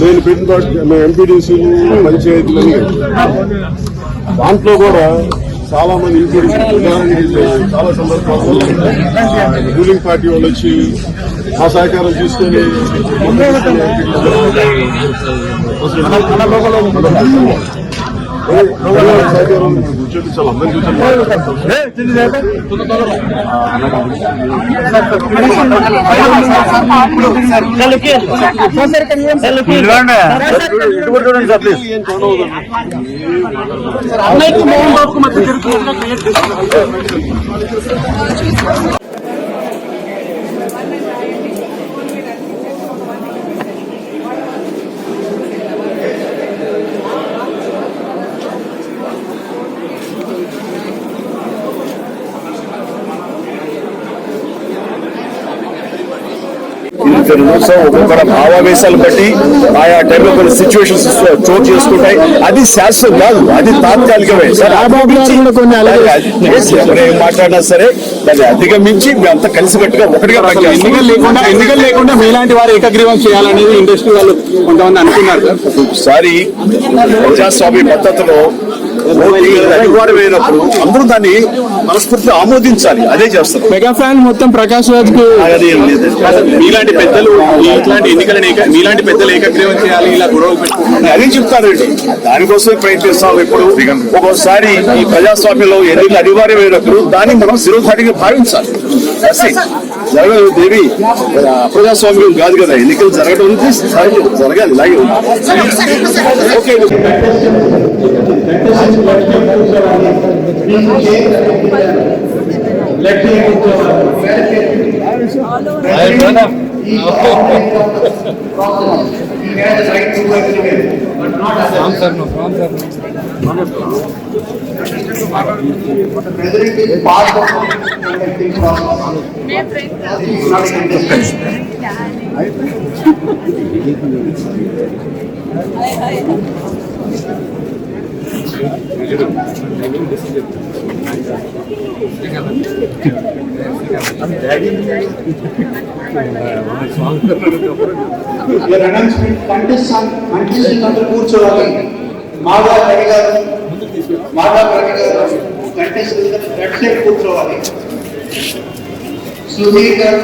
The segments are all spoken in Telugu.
నేను పెట్టిన ఎంపీడీసీ పంచాయతీలు దాంట్లో కూడా చాలా మంది చాలా సందర్భాల్లో రూలింగ్ పార్టీ వాళ్ళు వచ్చి ఆ సహకారం తీసుకొని చూపించాలి ఒక్కొక్కరు భావావేశాలు బట్టి ఆయా టైంలో కొన్ని సిచ్యువేషన్స్ చోటు చేసుకుంటాయి. అది శాశ్వతం కాదు, అది తాత్కాలికమే. ఎవరేం మాట్లాడినా సరే దాన్ని అధిగమించి అంతా కలిసికట్టుగా ఒకటిగా ఎన్నికలు లేకుండా మీలాంటి వారు ఏకగ్రీవం చేయాలనేది ఇండస్ట్రీ వాళ్ళు కొంతమంది అనుకున్నారు సార్. ఒకసారి ప్రజాస్వామ్య పద్ధతిలో అనివార్యమైనప్పుడు అందరూ దాన్ని మనస్ఫూర్తిగా ఆమోదించాలి. అదే చేస్తారు. మెగా ఫ్యాన్ మొత్తం ప్రకాష్ రాజ్ కు మీలాంటి పెద్దలు ఇట్లాంటి ఎన్నికలను మీలాంటి పెద్దలు ఏకగ్రీవం చేయాలి, ఇలా గొడవ పెట్టుకుంటున్నారు అదే చెప్తారండి. దానికోసమే ప్రయత్నిస్తాం. ఇప్పుడు ఒక్కోసారి ఈ ప్రజాస్వామ్యంలో ఎన్నికలు అనివార్యమైనప్పుడు దాన్ని మనం శిరోధాటిగా భావించాలి. జరగదు దేవి, ప్రజాస్వామ్యం కాదు కదా. ఎన్నికలు జరగడం జరగాలి, ఇలాగే ఉంది. ఓకే కూర్చోవాలి. మాధవ రవి గారు కంటెస్ట్ కూర్చోవాలి. సుధీర్ గారు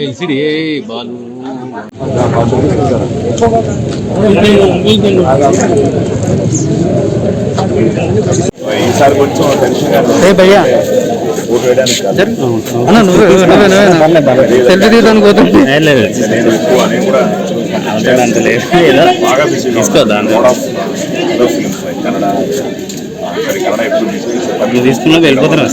ఎల్సిడి బాలు ఈసారి కొంచెం టెన్షన్ భయ్యా సెల్ఫీ తీయడానికి పోతుంది. బాగా తీసుకోదా కన్నడ ఎప్పుడు తీసుకున్నా వెళ్ళిపోతున్నా.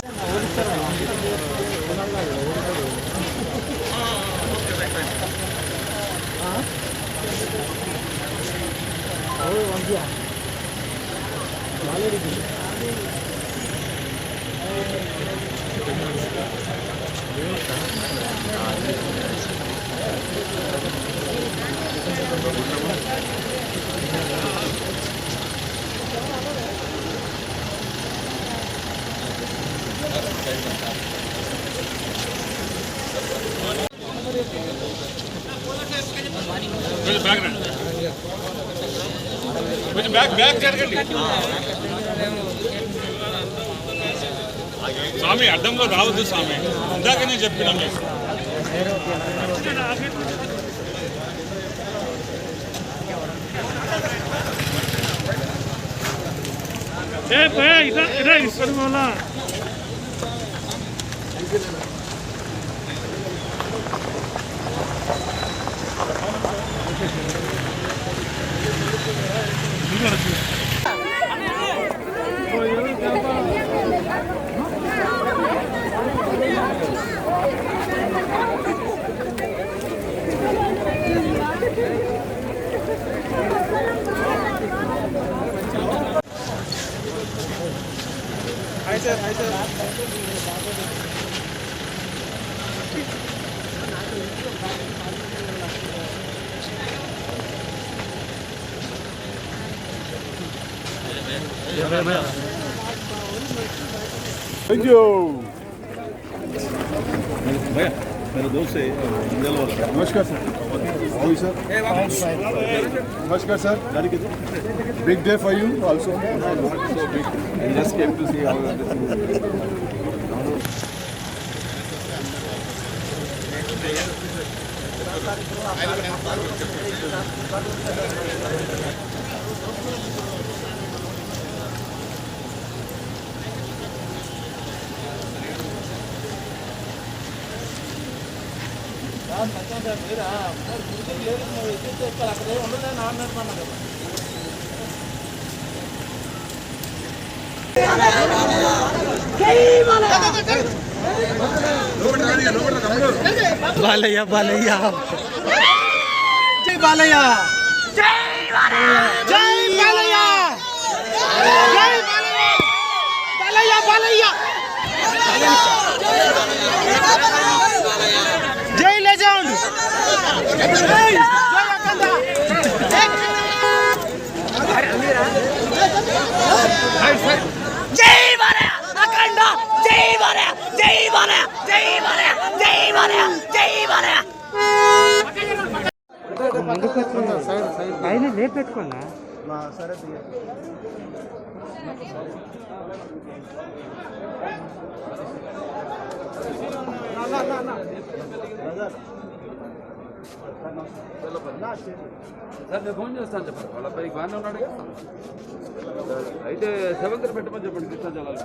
కొంచెం బ్యాక్ జరగండి స్వామి, అడ్డంలో రావద్దు స్వామి. ఇందాక నేను చెప్పినా మీకు. Thank you. भैया मेरा दोस्त है इंडिया वाला. नमस्कार sir. How are you sir? नमस्कार sir. Big day for you also. So big. I just came to see how everything is. Balayya Balayya జై బాలయ్య జై బాలయ్య జై బాలయ్య జై బాలయ్య బాలయ్య జై లెజెండ్ జై అఖండ జై బాలయ్య అఖండ జై బాలయ్య జై బాలయ్య జై బాలయ్య జై బాలయ్య జై బాలయ్య ఆయన లేపెట్టుకున్నా సరే సార్ నేను ఫోన్ చేస్తాను చెప్పండి. వాళ్ళ అబ్బాయికి బాగానే ఉన్నాడు కదా. అయితే 7th పెట్టమని చెప్పండి కృష్ణా జలాలు.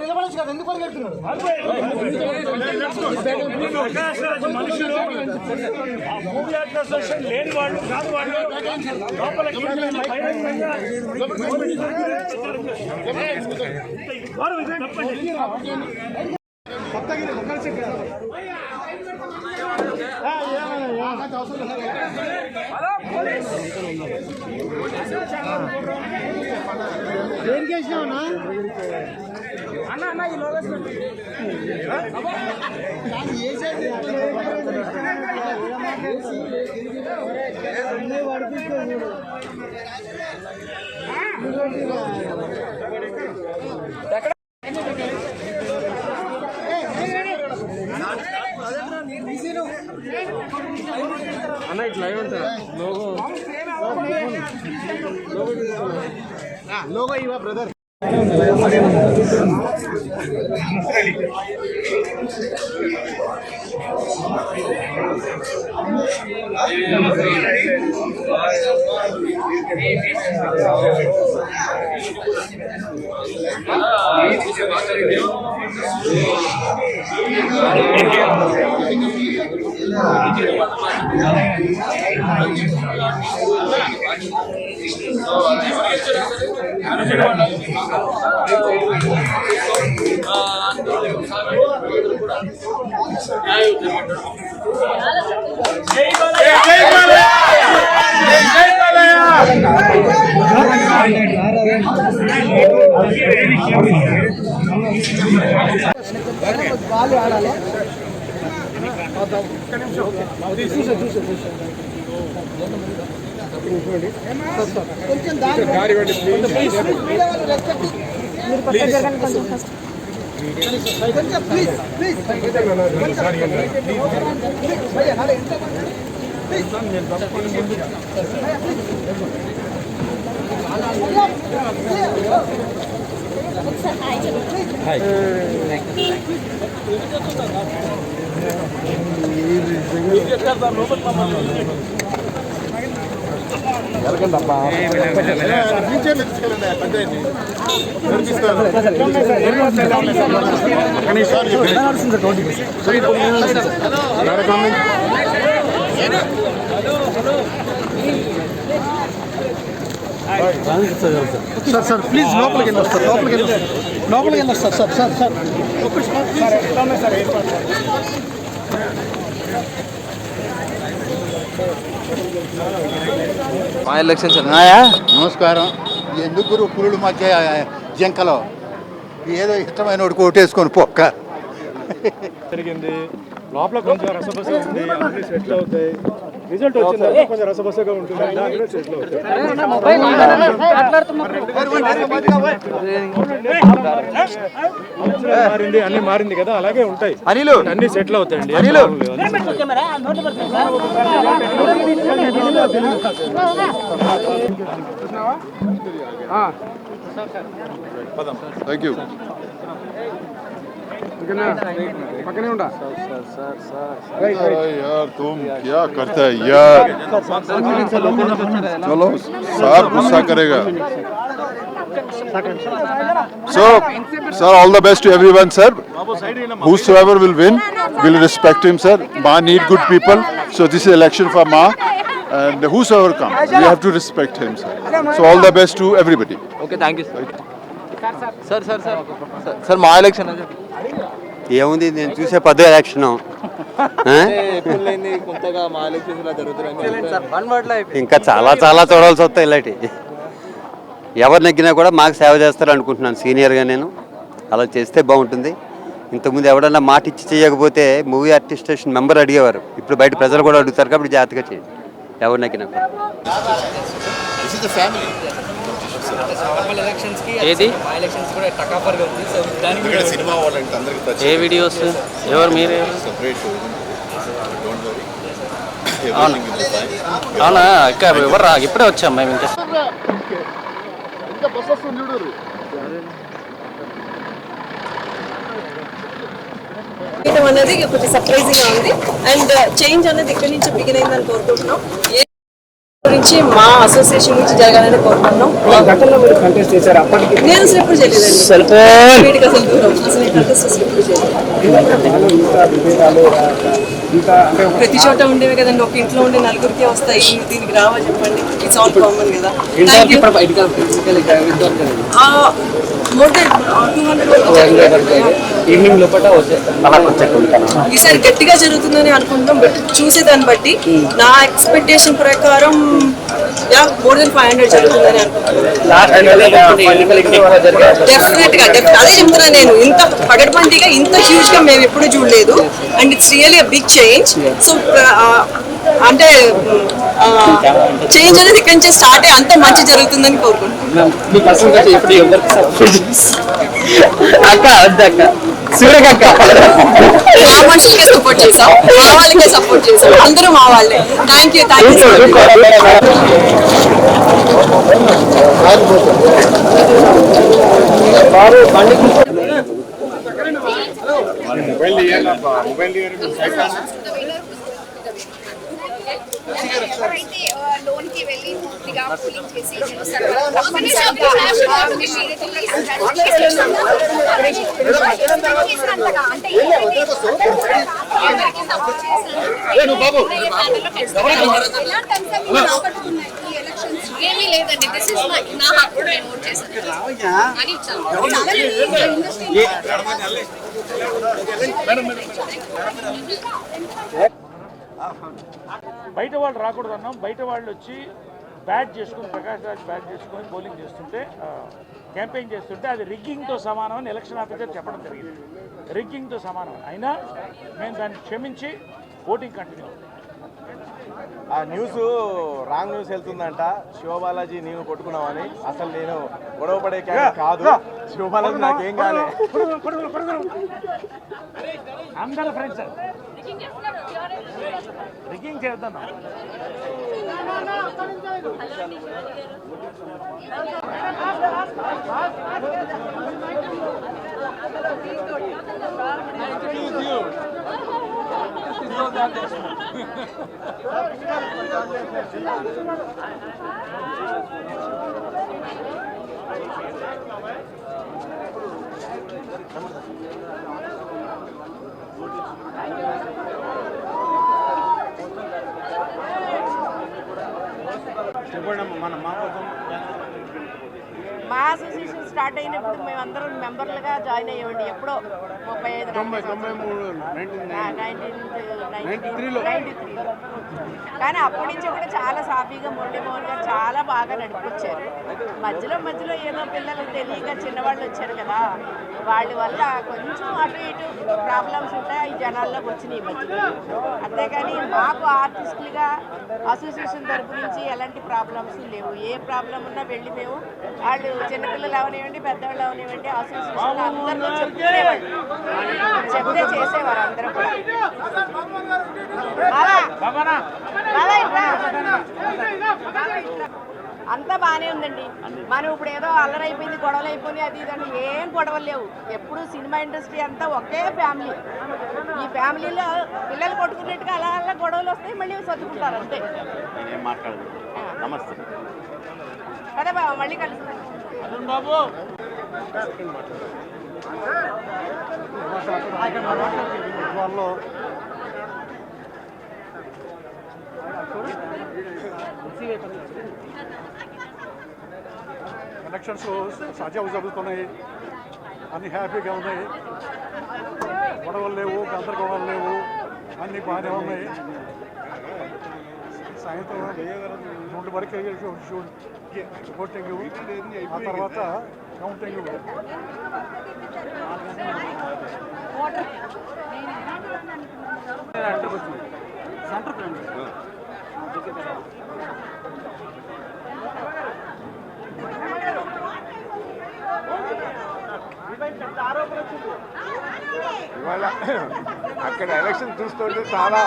నిలబడచ్చు కదా, ఎందుకు పరిగెడుతున్నాడు? లేని వాళ్ళు కాదు వాళ్ళు దేనికి వేసినావునా అన్న అన్న ఈ లోగస్ అన్న ఇట్లా ఉంటుంది లోగో ఇవా బ్రదర్. బాల్ ఆడాలి. కొంచెం దారి కొంచెం please please sir sir please లోపలికి వెళ్ళొస్తారు, లోపలికి వెళ్ళొస్తారు సార్ సార్ సార్ మా ఎలక్షన్స్ నమస్కారం. ఎందుకు పురుడు మధ్య జంకలో ఏదో ఇష్టమైన వాడికి ఓటేసుకొని పొక్క జరిగింది. లోపల కొంచెం రసబస ఉంది, అన్ని సెటిల్ అవుతాయి. రిజల్ట్ వచ్చిన తర్వాత కొంచెం రసబసగా ఉంటుంది, దాంట్లో సెటిల్ అవుతాయి. మారింది, అన్ని మారింది కదా, అలాగే ఉంటాయి, అన్ని సెటిల్ అవుతాయండి. Thank you. పక్కనే ఉంటా यार तुम क्या करते हैं यार, चलो साहब गुस्सा करेगा. So sir, all the best to everyone sir. Whosoever will win, will respect him sir. Ma need good people, so this is election for Ma, and whosoever comes, we have to respect him sir. So all the best to everybody. Okay, thank you sir. Sir sir sir మా ఎలక్షన్ ఏముంది, నేను చూసే పెద్ద ఎలక్షన్ ఇంకా చాలా చాలా చూడాల్సి వస్తాయి. ఇలాంటి ఎవరు నెగ్గినా కూడా మాకు సేవ చేస్తారు అనుకుంటున్నాను సీనియర్గా. నేను అలా చేస్తే బాగుంటుంది. ఇంతకుముందు ఎవడన్నా మాట ఇచ్చి చేయకపోతే మూవీ ఆర్టిస్టేషన్ మెంబర్ అడిగేవారు, ఇప్పుడు బయట ప్రజలు కూడా అడుగుతారు. కాబట్టి జాగ్రత్తగా చేయండి ఎవరు నెగ్గినా. ఏది ఏ వీడియోస్ ఎవరు మీరు? అవునా, ఇంకా ఎవరు రా, ఇప్పుడే వచ్చాం మేము. ఇంకా అనేది కొంచెం సర్ప్రైజింగ్ గా ఉంది అండ్ చేంజ్ అనేది ఇక్కడి నుంచి బిగిన్ అయిందని కోరుకుంటున్నాం. గురించి మా అసోసియేషన్ నుంచి జరగాలని కోరుకుంటున్నాం. నేను అసలు ఎప్పుడు చేయలేదండి, వీటికి అసలు దూరం, అసలు కంటెస్ట్ అసలు ఎప్పుడు చేయలేదు. ప్రతి చోట ఉండేవి కదండి, ఒక ఇంట్లో ఉండే నలుగురికి వస్తాయి, దీనికి రావా చెప్పండి, ఇట్స్ ఆల్ కామన్ కదా. మోర్ దెన్ 200 ఈవినింగ్ లోపల ఈసారి గట్టిగా జరుగుతుందని అనుకుంటాం. బట్ చూసేదాన్ని బట్టి నా ఎక్స్పెక్టేషన్ ప్రకారం మోర్ దెన్ 500 జరుగుతుందని అనుకుంటున్నాను. డెఫినెట్ గా అదే చెప్తున్నా నేను, ఇంత పగడబందీగా ఇంత హ్యూజ్ గా మేము ఎప్పుడు చూడలేదు and it's really a big change. So అంటే చేంజ్ అనేది ఇక్కడి నుంచి స్టార్ట్ అయ్యి అంత మంచి జరుగుతుందని కోరుకుంటున్నాను. మా మనుషులకే సపోర్ట్ చేసాం, మా వాళ్ళకే సపోర్ట్ చేసాం, అందరూ మా వాళ్ళే. Thank you. లోన్ కి వెళ్ళి పూర్తిగా కూలింగ్ చేసి ఏమీ లేదండి, దిస్ ఇస్ నా హక్కు, నేను ఓట్ చేశాను అని బయట వాళ్ళు రాకూడదు అన్నాం. బయట వాళ్ళు వచ్చి బ్యాట్ చేసుకుని, ప్రకాష్ రాజ్ బ్యాట్ చేసుకొని బౌలింగ్ చేస్తుంటే, క్యాంపెయిన్ చేస్తుంటే అది రిగ్గింగ్తో సమానం అని ఎలక్షన్ ఆఫీసర్ చెప్పడం జరిగింది. రిగ్గింగ్తో సమానం అయినా మేము దాన్ని క్షమించి ఓటింగ్ కంటిన్యూ. ఆ న్యూస్ రాంగ్ న్యూస్ వెళ్తుందంట, శివబాలాజీ నేను కొట్టుకున్నామని. అసలు నేను గొడవ పడే కాదు, శివబాలాజీ నాకేం కాలే. అందరూ ఫ్రెండ్స్ రిగ్గింగ్ చేద్దాం. మా అసోసియేషన్ స్టార్ట్ అయినప్పుడు మేమందరం మెంబర్లుగా జాయిన్ అయ్యేవాడి ఎప్పుడో 1993లో. కానీ అప్పటి నుంచి కూడా చాలా సాఫీగా మురళీమోహన్ గారు చాలా బాగా నడిపించారు. మధ్యలో ఏదో పిల్లలు తెలియక చిన్నవాళ్ళు వచ్చారు కదా, వాళ్ళ వల్ల కొంచెం అటు ఇటు ప్రాబ్లమ్స్ ఉంటాయి, ఈ జనాల్లోకి వచ్చినాయి ఈ మధ్యలో. అంతేకాని మాకు ఆర్టిస్టులుగా అసోసియేషన్ తరపు నుంచి ఎలాంటి ప్రాబ్లమ్స్ లేవు. ఏ ప్రాబ్లం ఉన్నా వెళ్ళి మేము, వాళ్ళు చిన్నపిల్లలు అవనివ్వండి, పెద్దవాళ్ళు అవనివ్వండి, అసోసియేషన్ అందరితో చెప్తే చేసేవారు అందరూ కూడా. అంతా బాగానే ఉందండి. మనం ఇప్పుడు ఏదో అల్లరైపోయింది, గొడవలు అయిపోయినాయి, అది ఇదండి, ఏం గొడవలు లేవు. ఎప్పుడు సినిమా ఇండస్ట్రీ అంతా ఒకే ఫ్యామిలీ. ఈ ఫ్యామిలీలో పిల్లలు కొట్టుకున్నట్టుగా అలా అలా గొడవలు వస్తాయి, మళ్ళీ సర్దుకుంటారు అంతే. నమస్తే కదా బాబా, మళ్ళీ కలుస్తాను. ఎలక్షన్స్ సజావు జరుగుతున్నాయి, అన్ని హ్యాపీగా ఉన్నాయి, గొడవలు లేవు, గందరగోళాలు లేవు, అన్నీ బాగానే ఉన్నాయి. సాయంత్రం 2 వరకు ఓటింగ్, ఆ తర్వాత కౌంటింగ్. ఇవాళ అక్కడ ఎలక్షన్ చూస్తుంటే చాలా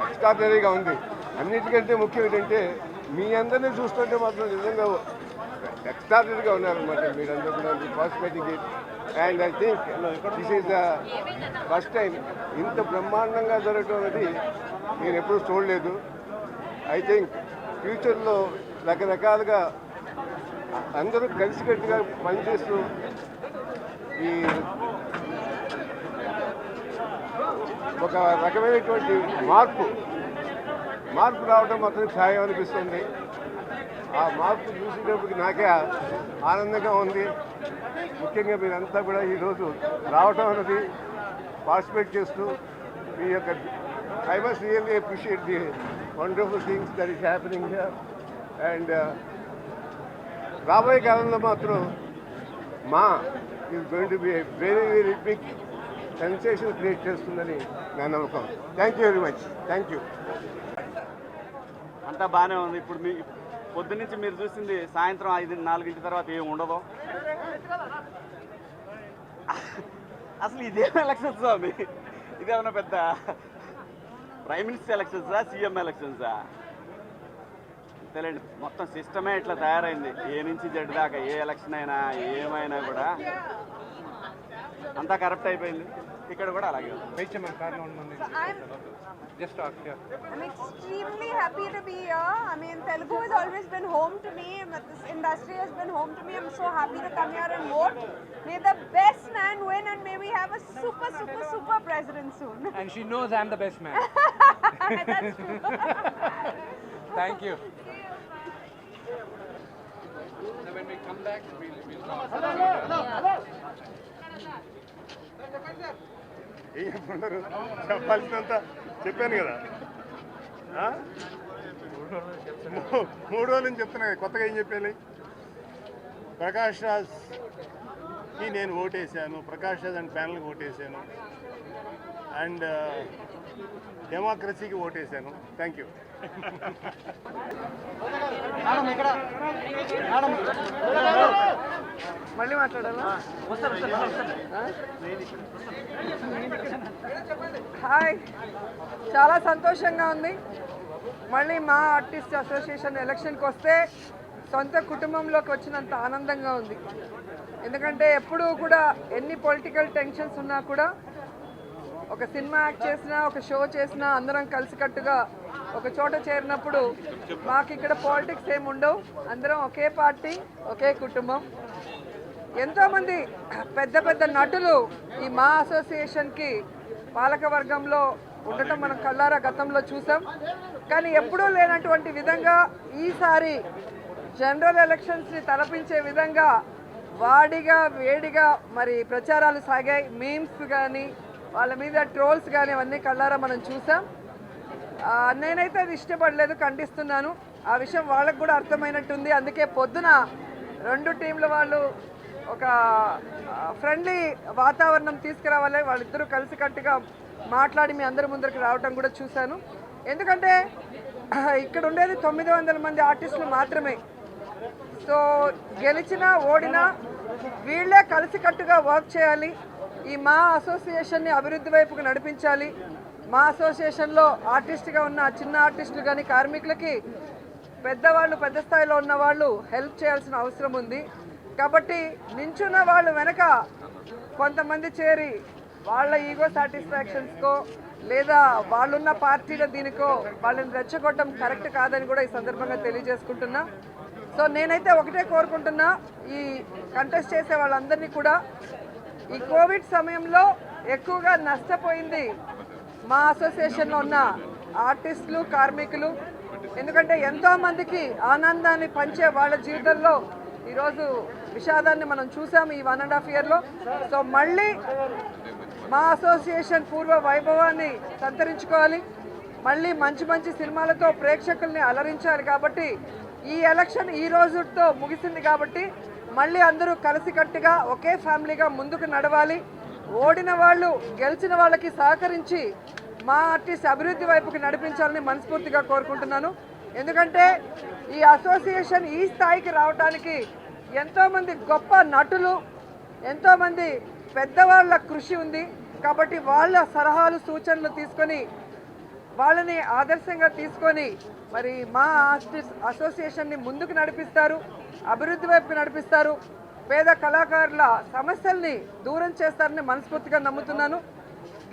ఎక్స్ట్రాడనరీగా ఉంది. అన్నిటికంటే ముఖ్యం ఏంటంటే మీ అందరినీ చూస్తుంటే మాత్రం నిజంగా ఎక్స్ట్రాడనరీగా ఉన్నారనమాట. మీరందరూ కూడా participating and I think this is the first time ఇంత బ్రహ్మాండంగా జరగటం అనేది నేను ఎప్పుడూ చూడలేదు. ఐ థింక్ ఫ్యూచర్లో రకరకాలుగా అందరూ కలిసికట్టుగా పనిచేస్తూ ఈ ఒక రకమైనటువంటి మార్పు రావడం మాత్రం ఖాయం అనిపిస్తుంది. ఆ మార్పు చూసేటప్పటికి నాకే ఆనందంగా ఉంది. ముఖ్యంగా మీరంతా కూడా ఈరోజు రావటం అనేది పార్టిసిపేట్ చేస్తూ మీ యొక్క I must really appreciate the wonderful things that is happening here. And రాబోయే కాలంలో మాత్రం మా is going to be a very very big sensation create చేస్తుందని నా నమ్మకం. Thank you very much. Thank you. అంతా బాగానే ఉంది. ఇప్పుడు మీ పొద్దున్నుంచి మీరు చూసింది సాయంత్రం 5-4 తర్వాత ఏమి ఉండదు. అసలు ఇదేం ఎలక్షన్స్ స్వామి? ఇదేమన్నా పెద్ద ప్రైమ్ మినిస్టర్ ఎలక్షన్సా, సీఎం ఎలక్షన్సా? తెలియండి, మొత్తం సిస్టమే ఇట్లా తయారైంది. ఏ నుంచి జడ్ దాకా ఏ ఎలక్షన్ అయినా ఏమైనా కూడా అంతా కరప్ట్ అయిపోయింది. ఇక్కడ కూడా అలాగే ఉంది. I'm extremely happy to be here. I mean, Telugu has always been home to me. This industry has been home to me. I'm so happy to come here and vote. May the best man win and may we have a super, super, super president soon. And she knows I'm the best man. That's true. Thank you. So when we come back, we'll ఏమన్నారు చెప్పాల్సినంత చెప్పాను కదా. 3 రోజుల నుంచి చెప్తున్నా కదా, కొత్తగా ఏం చెప్పాలి. ప్రకాష్ రాజ్కి నేను ఓటేసాను, ప్రకాష్ రాజ్ అండ్ ప్యానల్కి ఓటేసాను, అండ్ డెమోక్రసీకి ఓటేసాను. Thank you. మళ్ళీ మాట్లాడాలా? హాయ్, చాలా సంతోషంగా ఉంది. మళ్ళీ మా ఆర్టిస్ట్ అసోసియేషన్ ఎలక్షన్కి వస్తే సొంత కుటుంబంలోకి వచ్చినంత ఆనందంగా ఉంది. ఎందుకంటే ఎప్పుడూ కూడా ఎన్ని పొలిటికల్ టెన్షన్స్ ఉన్నా కూడా ఒక సినిమా యాక్ట్ చేసినా, ఒక షో చేసినా అందరం కలిసికట్టుగా ఒక చోట చేరినప్పుడు మాకు ఇక్కడ పాలిటిక్స్ ఏమి ఉండవు. అందరం ఒకే పార్టీ, ఒకే కుటుంబం. ఎంతోమంది పెద్ద పెద్ద నటులు ఈ మా అసోసియేషన్కి పాలక వర్గంలో ఉండటం మనం కళ్ళారా గతంలో చూసాం. కానీ ఎప్పుడూ లేనటువంటి విధంగా ఈసారి జనరల్ ఎలక్షన్స్ని తలపించే విధంగా వాడిగా వేడిగా మరి ప్రచారాలు సాగాయి. మీమ్స్ కానీ వాళ్ళ మీద ట్రోల్స్ కానీ అవన్నీ కళ్ళారా మనం చూసాం. నేనైతే అది ఇష్టపడలేదు, ఖండిస్తున్నాను. ఆ విషయం వాళ్ళకు కూడా అర్థమైనట్టుంది. అందుకే పొద్దున 2 టీంల వాళ్ళు ఒక ఫ్రెండ్లీ వాతావరణం తీసుకురావాలి, వాళ్ళిద్దరూ కలిసికట్టుగా మాట్లాడి మీ అందరి ముందరికి రావటం కూడా చూశాను. ఎందుకంటే ఇక్కడ ఉండేది 900 మంది ఆర్టిస్టులు మాత్రమే. సో గెలిచినా ఓడినా వీళ్ళే కలిసికట్టుగా వర్క్ చేయాలి. ఈ మా అసోసియేషన్ని అభివృద్ధి వైపుకు నడిపించాలి. మా అసోసియేషన్లో ఆర్టిస్ట్గా ఉన్న చిన్న ఆర్టిస్టులు కానీ కార్మికులకి పెద్దవాళ్ళు, పెద్ద స్థాయిలో ఉన్న వాళ్ళు హెల్ప్ చేయాల్సిన అవసరం ఉంది. కాబట్టి నించున్న వాళ్ళు వెనక కొంతమంది చేరి వాళ్ళ ఈగో సాటిస్ఫాక్షన్స్కో లేదా వాళ్ళున్న పార్టీల దీనికో వాళ్ళని రెచ్చగొట్టడం కరెక్ట్ కాదని కూడా ఈ సందర్భంగా తెలియజేసుకుంటున్నా. సో నేనైతే ఒకటే కోరుకుంటున్నా, ఈ కంటెస్ట్ చేసే వాళ్ళందరినీ కూడా ఈ కోవిడ్ సమయంలో ఎక్కువగా నష్టపోయింది మా అసోసియేషన్లో ఉన్న ఆర్టిస్టులు, కార్మికులు. ఎందుకంటే ఎంతోమందికి ఆనందాన్ని పంచే వాళ్ళ జీవితంలో ఈరోజు విషాదాన్ని మనం చూసాము ఈ 1.5 ఇయర్లో. సో మళ్ళీ మా అసోసియేషన్ పూర్వ వైభవాన్ని సంతరించుకోవాలి, మళ్ళీ మంచి మంచి సినిమాలతో ప్రేక్షకుల్ని అలరించాలి. కాబట్టి ఈ ఎలక్షన్ ఈ రోజుతో ముగిసింది కాబట్టి మళ్ళీ అందరూ కలిసికట్టుగా ఒకే ఫ్యామిలీగా ముందుకు నడవాలి. ఓడిన వాళ్ళు గెలిచిన వాళ్ళకి సహకరించి మా ఆర్టిస్ట్ అభివృద్ధి వైపుకి నడిపించాలని మనస్ఫూర్తిగా కోరుకుంటున్నాను. ఎందుకంటే ఈ అసోసియేషన్ ఈ స్థాయికి రావడానికి ఎంతోమంది గొప్ప నటులు, ఎంతోమంది పెద్దవాళ్ళ కృషి ఉంది. కాబట్టి వాళ్ళ సలహాలు, సూచనలు తీసుకొని వాళ్ళని ఆదర్శంగా తీసుకొని మరి మా ఆర్టిస్ట్ అసోసియేషన్ని ముందుకు నడిపిస్తారు, అభివృద్ధి వైపుకి నడిపిస్తారు. పేద కళాకారుల సమస్యల్ని దూరం చేస్తారని మనస్ఫూర్తిగా నమ్ముతున్నాను.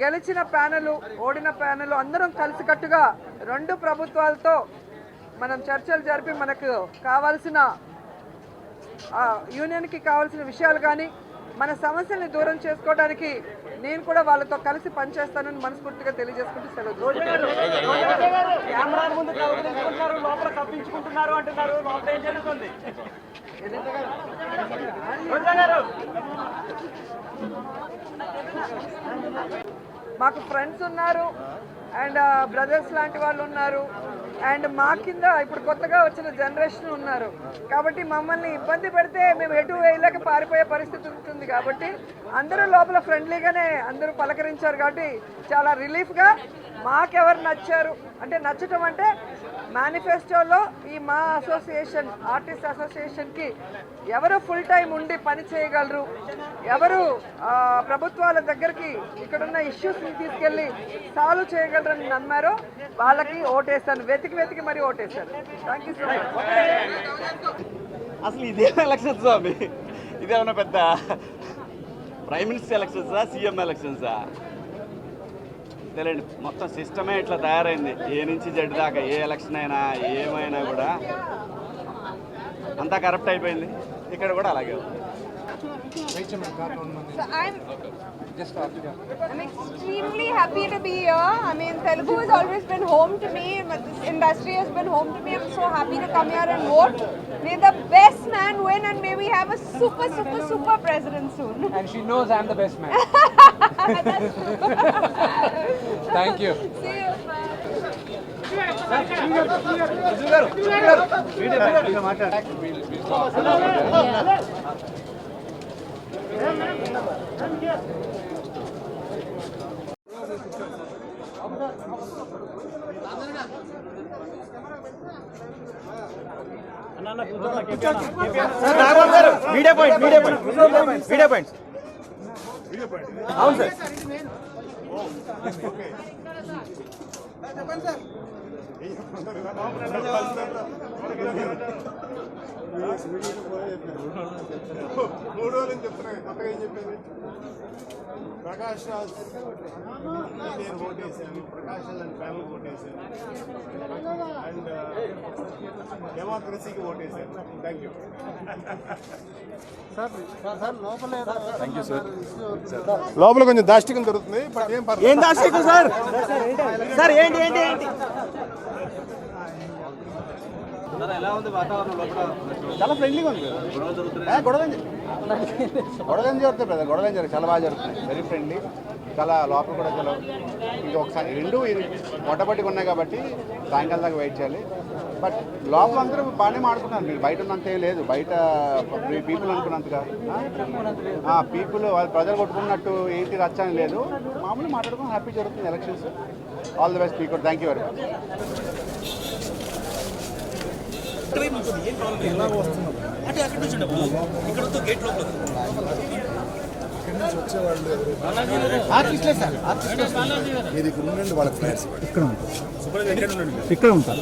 గెలిచిన ప్యానెల్, ఓడిన ప్యానెల్ అందరం కలిసికట్టుగా 2 ప్రభుత్వాలతో మనం చర్చలు జరిపి మనకు కావాల్సిన యూనియన్కి కావాల్సిన విషయాలు కానీ మన సమస్యల్ని దూరం చేసుకోవడానికి నేను కూడా వాళ్ళతో కలిసి పనిచేస్తానని మనస్ఫూర్తిగా తెలియజేసుకుంటూ సెలవు. మాకు ఫ్రెండ్స్ ఉన్నారు అండ్ బ్రదర్స్ లాంటి వాళ్ళు ఉన్నారు అండ్ మా కింద ఇప్పుడు కొత్తగా వచ్చిన జనరేషన్ ఉన్నారు. కాబట్టి మమ్మల్ని ఇబ్బంది పెడితే మేము ఎటు వేయలేక పారిపోయే పరిస్థితి ఉంటుంది. కాబట్టి అందరూ లోపల ఫ్రెండ్లీగానే అందరూ పలకరించారు. కాబట్టి చాలా రిలీఫ్గా మాకెవరు నచ్చారు అంటే నచ్చటం అంటే మేనిఫెస్టోలో ఈ మా అసోసియేషన్ ఆర్టిస్ట్ అసోసియేషన్కి ఎవరు ఫుల్ టైం ఉండి పని చేయగలరు, ఎవరు ప్రభుత్వాల దగ్గరికి ఇక్కడున్న ఇష్యూస్ని తీసుకెళ్ళి సాల్వ్ చేయగలరని నమ్మారో వాళ్ళకి ఓటేస్తాను. వెతికి మరీ ఓటేస్తాను. Thank you so much. అసలు ఇదే ఎలక్షన్స్ స్వామి, ఇదేమన్నా పెద్ద ప్రైమ్ మినిస్టర్ ఎలక్షన్సా, సీఎం ఎలక్షన్సా తెలియండి. మొత్తం సిస్టమే ఇట్లా తయారైంది. ఏ నుంచి జడ్ దాకా ఏ ఎలక్షన్ అయినా ఏమైనా కూడా అంతా కరప్ట్ అయిపోయింది. ఇక్కడ కూడా అలాగే ఉంది. So I'm extremely happy to be here. I mean, Telugu has always been home to me. This industry has been home to me. I'm so happy to come here and vote. May the best man win and may we have a super president soon. And she knows I'm the best man. That's true. Thank you. See you. Media points అవును సార్. మూడు రోజులు చెప్తున్నాను. కొత్తగా ఏం చెప్పేది ప్రకాష్ రాజ్ నేను ఓటేసాను, ప్రకాష్ రాజ్ అండ్ ఫ్యామిలీ ఓటేసాను అండ్ డెమోక్రసీకి ఓటేసాను. Thank you sir. లోపల కొంచెం దాష్టికం దొరుకుతుంది. ఏం దాష్టికం సార్? సార్ ఏంటి ఏంటి ఏంటి ఎలా ఉంది వాతావరణం? లోపల చాలా ఫ్రెండ్లీగా ఉంది. గొడవ ఏం జరుగుతుంది బ్రదర్? గొడవ ఏం జరుగుతుంది? చాలా బాగా జరుగుతుంది. Very friendly. చాలా లోపల కూడా చాలా ఇది ఒకసారి రెండు మొట్టమొదటిగా ఉన్నాయి కాబట్టి సాయంకాలం దాకా వెయిట్ చేయాలి. బట్ లోపల అందరూ బాగానే మాడుతున్నారు. మీరు బయట ఉన్నంత లేదు. బయట పీపుల్ అనుకున్నంతగా పీపుల్ ప్రజలు కొట్టుకున్నట్టు ఏంటి రచ్చని లేదు. మామూలు మాట్లాడుకుని హ్యాపీ జరుగుతుంది elections. All the best speaker. Thank you very much. ఇక్కడ ఉంటారు.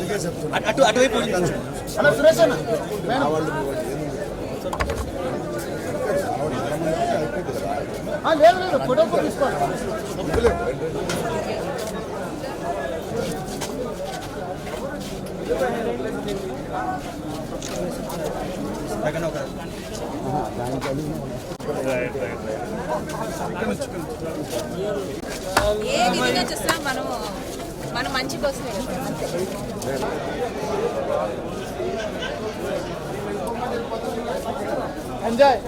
లేదు ఫోటో తీసుకోవాలి. ఏ విధంగా చూసినా మన మంచి కోసమే అంతే. ఎంజాయ్.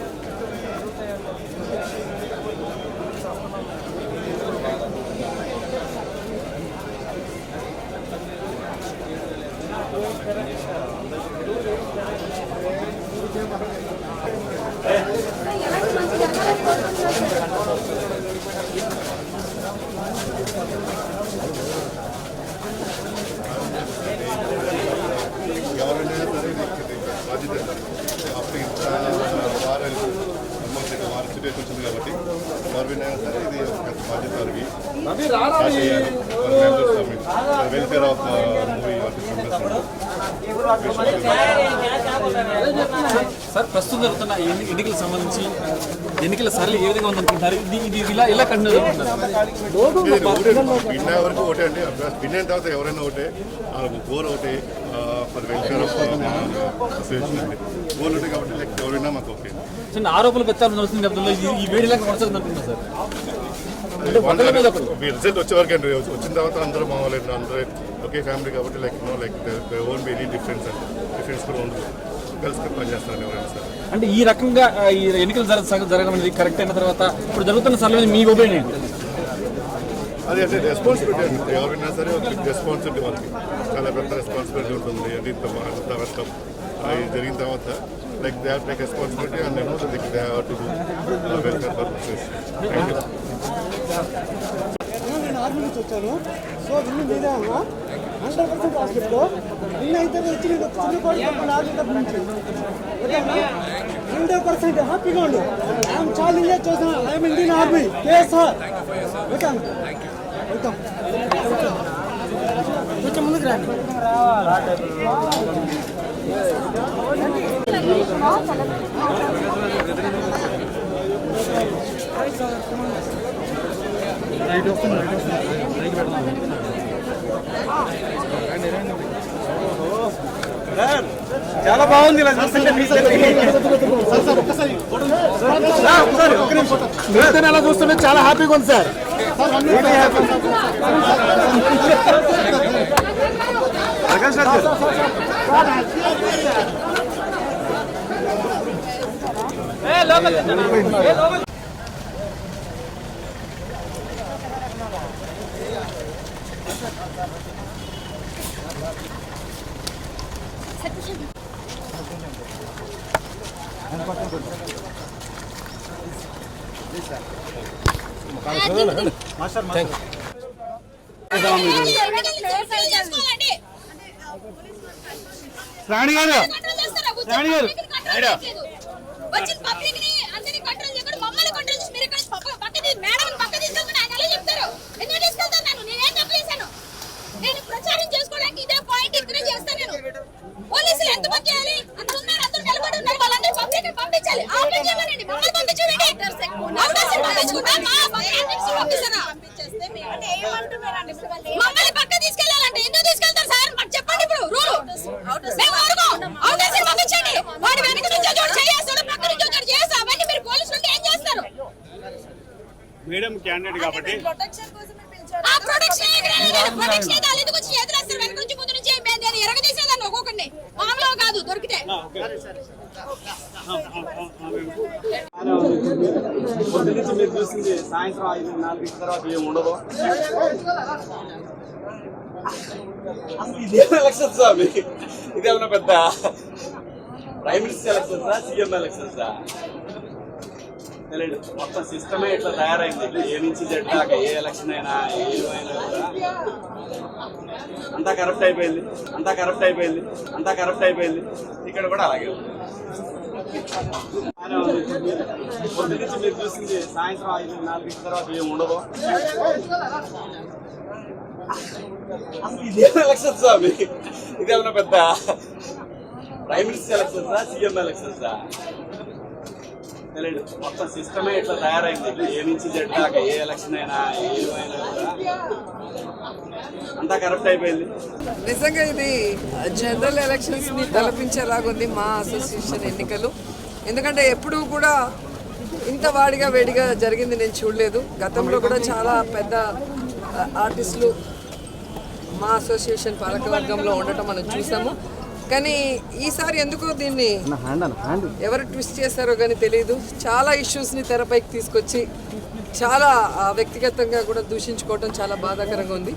ఎవరైనా సరే బాధ్యత అప్పుడు ఇంత వారాలు వారి సిచ్యువేషన్ వచ్చింది కాబట్టి ఎవరైనా సరే ఇది ఒక బాధ్యత వారికి చేయాలి. Welfare of movie artist sir ప్రస్తుతం జరుగుతున్న ఎన్నికలకు సంబంధించి ఎన్నికల సరళి ఏ విధంగా ఉందనుకుంటారు? ఇది ఇలా కంటిన్యూ విన్నా వరకు ఒకటే అండి. విన్న తర్వాత ఎవరైనా ఒకటే గోల్ ఒకటే ఫర్ వెల్ఫేర్ ఆఫ్ అసోసియేషన్ అండి. గోల్ ఒకటే కాబట్టి లైక్ ఎవరైనా మాకు ఓకే. చిన్న ఆరోపణలు పెట్టాలని వస్తుంది కదా, ఈ వేడిలాగా కొనసాగుతుంది అనుకుంటున్నా సార్. రిజల్ట్ వచ్చే వరకు అండి. వచ్చిన తర్వాత అందరూ మామూలు అందరూ ఒకే ఫ్యామిలీ కాబట్టి like like own be any difference అండి. డిఫరెన్స్ కూడా ఉండదు. కలిసి పనిచేస్తారండి ఎవరైనా సార్. అంటే ఈ రకంగా ఈ ఎన్నికలు జరగడం అనేది కరెక్ట్ అయిన తర్వాత ఇప్పుడు జరుగుతున్న సరళి మీ ఒపీనియన్? అది అంటే రెస్పాన్సిబిలిటీ అండి. ఎవరైనా సరే ఒక రెస్పాన్సిబిలిటీ వాళ్ళకి చాలా పెద్ద రెస్పాన్సిబిలిటీ ఉంటుంది. అంటే ఇంత కష్టం ఇది జరిగిన తర్వాత like they have take responsibility and they have to do welfare for association. Thank you. నేను ఆర్మీ నుంచి వచ్చాను. సో ఇల్లు మీదే అన్నా 100% హాస్పిటల్ ఇల్లు అయితే వచ్చి నేను చిన్న కోడి చెప్పండి ఆర్మీ తరఫు నుంచి ఓకేనా 100% హ్యాపీగా ఉండు. ఐఎమ్ చాలా ఎంజాయ్ చేసిన I'm Indian army KSR. Welcome welcome. కొంచెం ముందుకు రండి. చాలా బాగుంది. ఎలా చూస్తుంటే చాలా హ్యాపీగా ఉంది సార్. రాణి గారు రాణి గారు వచ్చిన పబ్లిక్ ని అందరినీ కంట్రోల్ చేయకుండా మమ్మల్ని కంట్రోల్ చేసి మీరు ఇక్కడ పక్కది మేడం పక్క తీసుకొని ఆయన ఎలా చెప్తారు? ఎందుకు తీసుకెళ్తాను? నేనేం తప్పు చేశాను? నేను ప్రచారం చేసుకోవడానికి ఇదే పాయింట్ ఇక్కడే చేస్తాను. నేను పోలీసులు ఎంత పని చేయాలి? అందరూ ఉన్నారు, అందరూ నిలబడి ఉన్నారు, వాళ్ళందరూ పబ్లిక్ పంపించాలి. ఆపరేట్ చేయమనండి, మమ్మల్ని పంపించండి. పంపించుకుంటా పంపించేస్తే మమ్మల్ని పక్క తీసుకెళ్లాలంటే ఎందుకు తీసుకెళ్తారు సార్? మాకు చెప్పండి ఇప్పుడు రూలు. పంపించండి. వాడి వెనక నుంచి చేస్తాడు, పక్క నుంచి చేస్తాడు. అవన్నీ మీరు పోలీసులు ఏం చేస్తారు? మేడం క్యాండిడేట్ కాబట్టి ఆ ప్రొటెక్షన్ ఎందుకు వచ్చి ఎదురేస్తారు? వెనక నుంచి ముందు నుంచి ఎరగదీసేదాన్ని ఒక్కొక్కరిని మామూలుగా కాదు దొరికితే. మీరు చూసింది సాయంత్రం 5-4 తర్వాత ఏమి ఉండదు. ఇదే ఎలక్షన్ స్వామి, ఇదేమన్నా పెద్ద ప్రైమ్ మినిస్టర్ ఎలక్షన్సా సీఎం ఎలక్షన్సా తెలియదు. మొత్తం సిస్టమే ఇట్లా తయారైంది. ఏ నుంచి జెడ్ దాకా ఏ ఎలక్షన్ అయినా ఏమైనా కూడా అంతా కరప్ట్ అయిపోయింది. ఇక్కడ కూడా అలాగే ఉంది. పొద్దు నుంచి మీరు చూసింది సాయంత్రం 5-4 తర్వాత ఏమి ఉండదు. ఇదే ఎలక్షన్ స్వామి, ఇదేమన్నా పెద్ద ప్రైమ్ మినిస్టర్ ఎలక్షన్సా సీఎం ఎలక్షన్సా తెలియదు. మొత్తం సిస్టమే ఇట్లా తయారైంది. ఏ నుంచి జెడ్ దాకా ఏ ఎలక్షన్ అయినా ఏమైనా కూడా అంతా కరప్ట్ అయిపోయింది. నిజంగా ఇది జనరల్ ఎలక్షన్స్ ని తలపించేలాగుంది మా అసోసియేషన్ ఎన్నికలు. ఎందుకంటే ఎప్పుడూ కూడా ఇంత వాడిగా వేడిగా జరిగింది నేను చూడలేదు. గతంలో కూడా చాలా పెద్ద ఆర్టిస్టులు మా అసోసియేషన్ పాలకవర్గంలో ఉండటం మనం చూసాము. కానీ ఈసారి ఎందుకో దీన్ని ఎవరు ట్విస్ట్ చేశారో కానీ తెలియదు. చాలా ఇష్యూస్ని తెరపైకి తీసుకొచ్చి చాలా వ్యక్తిగతంగా కూడా దూషించుకోవటం చాలా బాధాకరంగా ఉంది.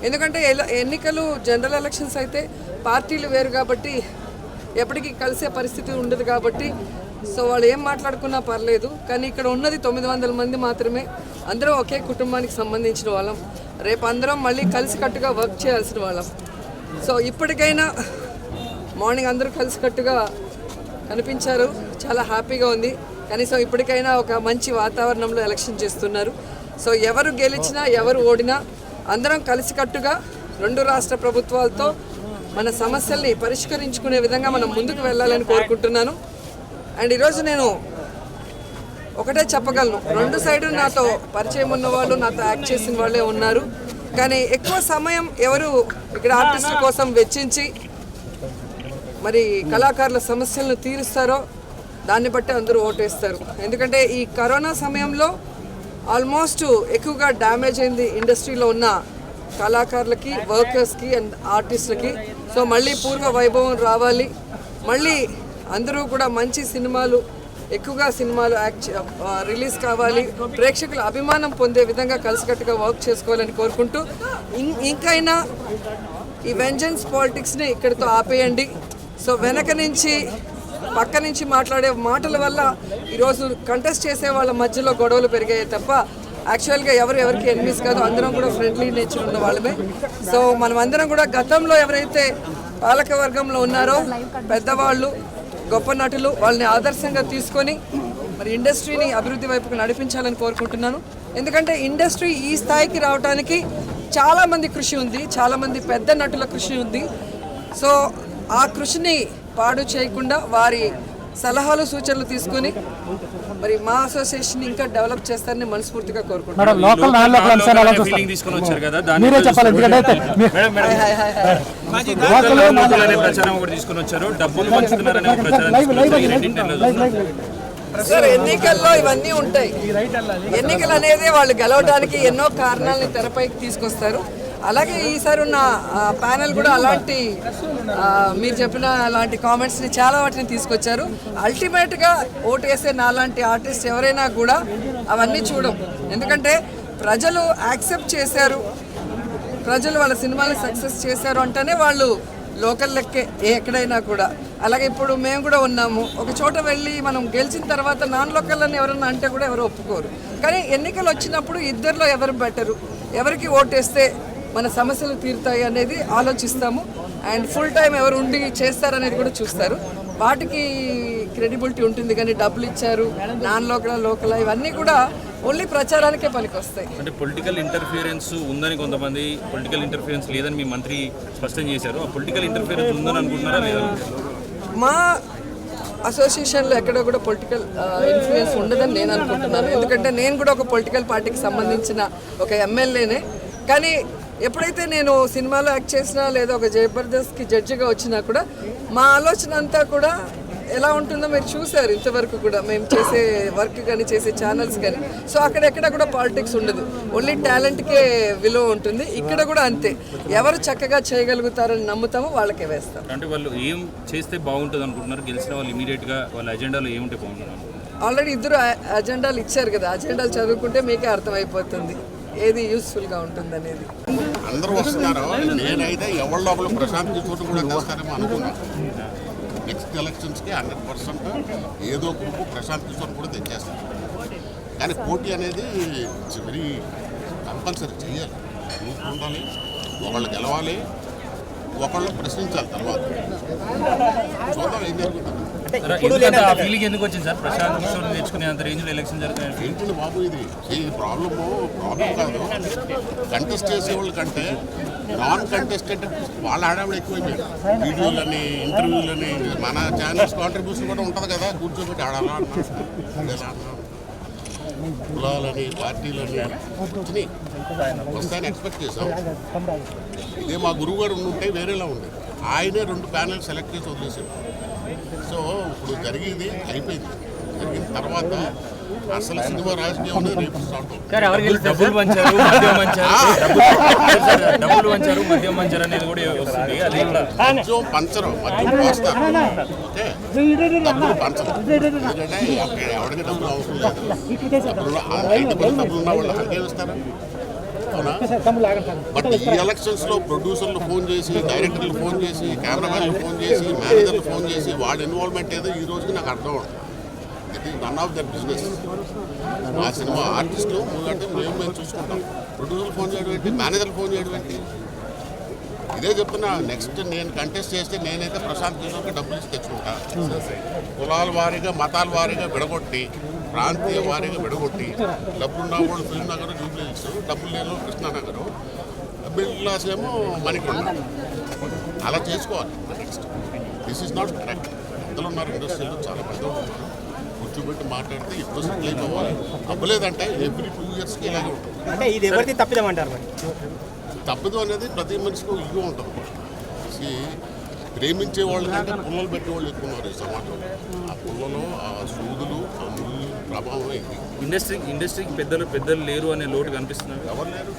ఎందుకంటే ఎన్నికలు జనరల్ ఎలక్షన్స్ అయితే పార్టీలు వేరు కాబట్టి ఎప్పటికీ కలిసే పరిస్థితి ఉండదు కాబట్టి సో వాళ్ళు ఏం మాట్లాడుకున్నా పర్లేదు. కానీ ఇక్కడ ఉన్నది 900 మంది మాత్రమే. అందరూ ఒకే కుటుంబానికి సంబంధించిన వాళ్ళం. రేపు అందరం మళ్ళీ కలిసికట్టుగా వర్క్ చేయాల్సిన వాళ్ళం. సో ఇప్పటికైనా మార్నింగ్ అందరూ కలిసికట్టుగా కనిపించారు, చాలా హ్యాపీగా ఉంది. కనీసం ఇప్పటికైనా ఒక మంచి వాతావరణంలో ఎలక్షన్ చేస్తున్నారు. సో ఎవరు గెలిచినా ఎవరు ఓడినా అందరం కలిసికట్టుగా 2 రాష్ట్ర ప్రభుత్వాలతో మన సమస్యల్ని పరిష్కరించుకునే విధంగా మనం ముందుకు వెళ్ళాలని కోరుకుంటున్నాను. అండ్ ఈరోజు నేను ఒకటే చెప్పగలను, 2 సైడు నాతో పరిచయం ఉన్న వాళ్ళు, నాతో యాక్ట్ చేసిన వాళ్ళే ఉన్నారు. కానీ ఎక్కువ సమయం ఎవరు ఇక్కడ ఆర్టిస్టుల కోసం వెచ్చించి మరి కళాకారుల సమస్యలను తీరుస్తారో దాన్ని బట్టి అందరూ ఓటేస్తారు. ఎందుకంటే ఈ కరోనా సమయంలో ఆల్మోస్ట్ ఎక్కువగా డ్యామేజ్ అయింది ఇండస్ట్రీలో ఉన్న కళాకారులకి, వర్కర్స్కి అండ్ ఆర్టిస్టులకి. సో మళ్ళీ పూర్వ వైభవం రావాలి, మళ్ళీ అందరూ కూడా మంచి సినిమాలు, ఎక్కువగా సినిమాలు రిలీజ్ కావాలి, ప్రేక్షకుల అభిమానం పొందే విధంగా కలిసికట్టుగా వర్క్ చేసుకోవాలని కోరుకుంటూ ఇంకైనా ఈ వెంజన్స్ పాలిటిక్స్ని ఇక్కడితో ఆపేయండి. సో వెనక నుంచి పక్క నుంచి మాట్లాడే మాటల వల్ల ఈరోజు కంటెస్ట్ చేసే వాళ్ళ మధ్యలో గొడవలు పెరిగాయి తప్ప యాక్చువల్గా ఎవరికి ఎనిమిస్ కాదు, అందరం కూడా ఫ్రెండ్లీ నేచర్ ఉన్న వాళ్ళమే. సో మనం అందరం కూడా గతంలో ఎవరైతే పాలక వర్గంలో ఉన్నారో పెద్దవాళ్ళు, గొప్ప నటులు, వాళ్ళని ఆదర్శంగా తీసుకొని మరి ఇండస్ట్రీని అభివృద్ధి వైపుకు నడిపించాలని కోరుకుంటున్నాను. ఎందుకంటే ఇండస్ట్రీ ఈ స్థాయికి రావడానికి చాలామంది కృషి ఉంది, చాలామంది పెద్ద నటుల కృషి ఉంది. సో ఆ కృషిని పాడు చేయకుండా వారి సలహాలు సూచనలు తీసుకొని మరి మా అసోసియేషన్ ఇంకా డెవలప్ చేస్తారని మనస్ఫూర్తిగా కోరుకుంటున్నాను. సార్ ఎన్నికల్లో ఇవన్నీ ఉంటాయి. ఎన్నికలు అనేది వాళ్ళు గెలవడానికి ఎన్నో కారణాలని తెరపైకి తీసుకొస్తారు. అలాగే ఈసారి ఉన్న ప్యానెల్ కూడా అలాంటి మీరు చెప్పిన అలాంటి కామెంట్స్ని చాలా వాటిని తీసుకొచ్చారు. అల్టిమేట్గా ఓటు వేసే నాలాంటి ఆర్టిస్ట్ ఎవరైనా కూడా అవన్నీ చూడం. ఎందుకంటే ప్రజలు యాక్సెప్ట్ చేశారు, ప్రజలు వాళ్ళ సినిమాని సక్సెస్ చేశారు అంటేనే వాళ్ళు లోకల్ లెక్కే ఎక్కడైనా కూడా. అలాగే ఇప్పుడు మేము కూడా ఉన్నాము, ఒక చోట వెళ్ళి మనం గెలిచిన తర్వాత నాన్ లోకల్ అని ఎవరన్నా అంటే కూడా ఎవరు ఒప్పుకోరు. కానీ ఎన్నికలు వచ్చినప్పుడు ఇద్దరిలో ఎవరు బెటరు, ఎవరికి ఓటేస్తే మన సమస్యలు తీరుతాయి అనేది ఆలోచిస్తాము. అండ్ ఫుల్ టైం ఎవరు ఉండి చేస్తారనేది కూడా చూస్తారు. వాటికి క్రెడిబిలిటీ ఉంటుంది. కానీ డబ్బులు ఇచ్చారు, నాన్ లోకల్ ఇవన్నీ కూడా ఓన్లీ ప్రచారానికే పనికొస్తాయి. అంటే పొలిటికల్ ఇంటర్ఫియరెన్స్ ఉందని కొంతమంది, పొలిటికల్ ఇంటర్ఫియరెన్స్ లేదని మీ మంత్రి స్పష్టం చేశారు. ఆ పొలిటికల్ ఇంటర్ఫియరెన్స్ ఉందని అనుకుంటున్నారా లేదా? మా అసోసియేషన్లో ఎక్కడ కూడా పొలిటికల్ ఇన్ఫ్లుయెన్స్ ఉండదని నేను అనుకుంటున్నాను. ఎందుకంటే నేను కూడా ఒక పొలిటికల్ పార్టీకి సంబంధించిన ఒక ఎమ్మెల్యేనే. కానీ ఎప్పుడైతే నేను సినిమాలో యాక్ట్ చేసినా లేదా ఒక జబర్దస్త్కి జడ్జిగా వచ్చినా కూడా మా ఆలోచన అంతా కూడా ఎలా ఉంటుందో మీరు చూసారు ఇంతవరకు కూడా మేము చేసే వర్క్ కానీ చేసే ఛానల్స్ కానీ. సో అక్కడెక్కడ కూడా పాలిటిక్స్ ఉండదు, ఓన్లీ టాలెంట్కే విలువ ఉంటుంది. ఇక్కడ కూడా అంతే, ఎవరు చక్కగా చేయగలుగుతారని నమ్ముతామో వాళ్ళకే వేస్తాం. అంటే వాళ్ళు ఏం చేస్తే బాగుంటుంది అనుకుంటున్నారు? గెలిచిన వాళ్ళు ఇమీడియట్గా వాళ్ళ అజెండాలో ఏముంటే బాగుంటుంది? ఆల్రెడీ ఇద్దరు అజెండాలు ఇచ్చారు కదా, అజెండాలు చదువుకుంటే మీకే అర్థమైపోతుంది ఏది యూస్ఫుల్గా ఉంటుంది అనేది. అందరూ వస్తున్నారు, నేనైతే ఎవరి లోపల ప్రశాంత్ కిషోర్ కూడా చేస్తారేమో అనుకున్నాను. నెక్స్ట్ ఎలక్షన్స్కి 100% ఏదో గ్రూపు ప్రశాంత్ కిషోర్ కూడా తెచ్చేస్తారు. కానీ పోటీ అనేది ఇట్స్ వెరీ కంపల్సరీ చేయాలి, గ్రూప్ ఉండాలి, ఒకళ్ళు గెలవాలి, ఒకళ్ళు ప్రశ్నించాలి. తర్వాత చూద్దాం ఏం జరుగుతుంది. ఎందుకు వచ్చింది సార్ ప్రశాంత్ కిషోర్ తెచ్చుకునే అంత రేంజ్లో ఎలక్షన్ జరుగుతుంది? ఏంటండి బాబు ఇది ప్రాబ్లం కాదు. కంటెస్ట్ చేసేవాళ్ళ కంటే నాన్ కంటెస్టెడ్ వాళ్ళ ఆడవాళ్ళు ఎక్కువైపోయారు. వీడియోలని, ఇంటర్వ్యూలని, మన ఛానల్స్ కాంట్రిబ్యూషన్ కూడా ఉంటుంది కదా, కూర్చోబెట్టి ఆడాలా అన్నా కులాలని, పార్టీలని వచ్చినాయి వస్తాయని ఎక్స్పెక్ట్ చేసాం. ఇదే మా గురువు గారు ఉంటే వేరేలా ఉండేది. ఆయనే 2 ప్యానెల్ సెలెక్ట్ చేసి వదిలేసాడు. సో ఇప్పుడు జరిగింది అయిపోయింది. జరిగిన తర్వాత అసలు సినిమా రాజకీయం అనేది రేపు స్టార్ట్ అవుతుంది. డబ్బులు పంచారు, మద్యం పంచారు అనేది కూడా వస్తుంది. అది మద్యం పంచరు, మద్యం పోస్తారు. ఓకే, డబ్బులు పంచరు. ఎందుకంటే ఎవరికి డబ్బులు అవసరం లేదు. డబ్బులు ఉన్న వాళ్ళు అడిగే ఇస్తారు. అవునా? బట్ ఈ ఎలక్షన్స్లో ప్రొడ్యూసర్లు ఫోన్ చేసి, డైరెక్టర్లు ఫోన్ చేసి, కెమెరామెన్లు ఫోన్ చేసి, మేనేజర్లు ఫోన్ చేసి వాళ్ళ ఇన్వాల్వ్మెంట్ ఏదో ఈ రోజుకి నాకు అర్థం అవుతుంది. It is none of their business. ఆ సినిమా ఆర్టిస్టులు అంటే మేము చూసుకుంటాం. ప్రొడ్యూసర్లు ఫోన్ చేయడం ఏంటి, మేనేజర్లు ఫోన్ చేయడం ఏంటి? ఇదే చెప్తున్నా. నెక్స్ట్ నేను కంటెస్ట్ చేస్తే నేనైతే ప్రశాంత్ కిషోర్కి డబ్బులు ఇచ్చి తెచ్చుకుంటా. కులాల వారీగా, మతాల వారీగా విడగొట్టి, ప్రాంతీయ వారీగా విడగొట్టి, డబ్బులున్న వాళ్ళు ఫిల్మ్ నగర్, జూబ్లీహిల్స్, డబ్బులు లేని కృష్ణానగర్, మిడిల్ క్లాస్ ఏమో మణికొండ. అలా చేసుకోవాలి. Next this is not correct. పెద్దలు ఉన్నారు ఇండస్ట్రీలో, చాలా పెద్దలు ఉన్నారు. కూర్చోబెట్టి మాట్లాడితే ఎప్పుడు సెటిల్ అవ్వాలి. అవ్వలేదంటే ఎవ్రీ 2 yearsకి ఇలాగే ఉంటుంది. అంటే ఇది ఎవరిది తప్పిదమంటారు మరి? తప్పదు అనేది ప్రతి మనిషికి ఇగో ఉంటుంది. ప్రేమించే వాళ్ళు కంటే పుల్లలు పెట్టేవాళ్ళు ఎక్కువ ఉన్నారు ఈ సమాజంలో. ఆ పుల్లలో ఆ సూదులు ఆ ముళ్ళు ప్రభావం ఏంటి? ఇండస్ట్రీకి పెద్దలు లేరు అనే లోటు కనిపిస్తున్నారు. ఎవరు లేరు?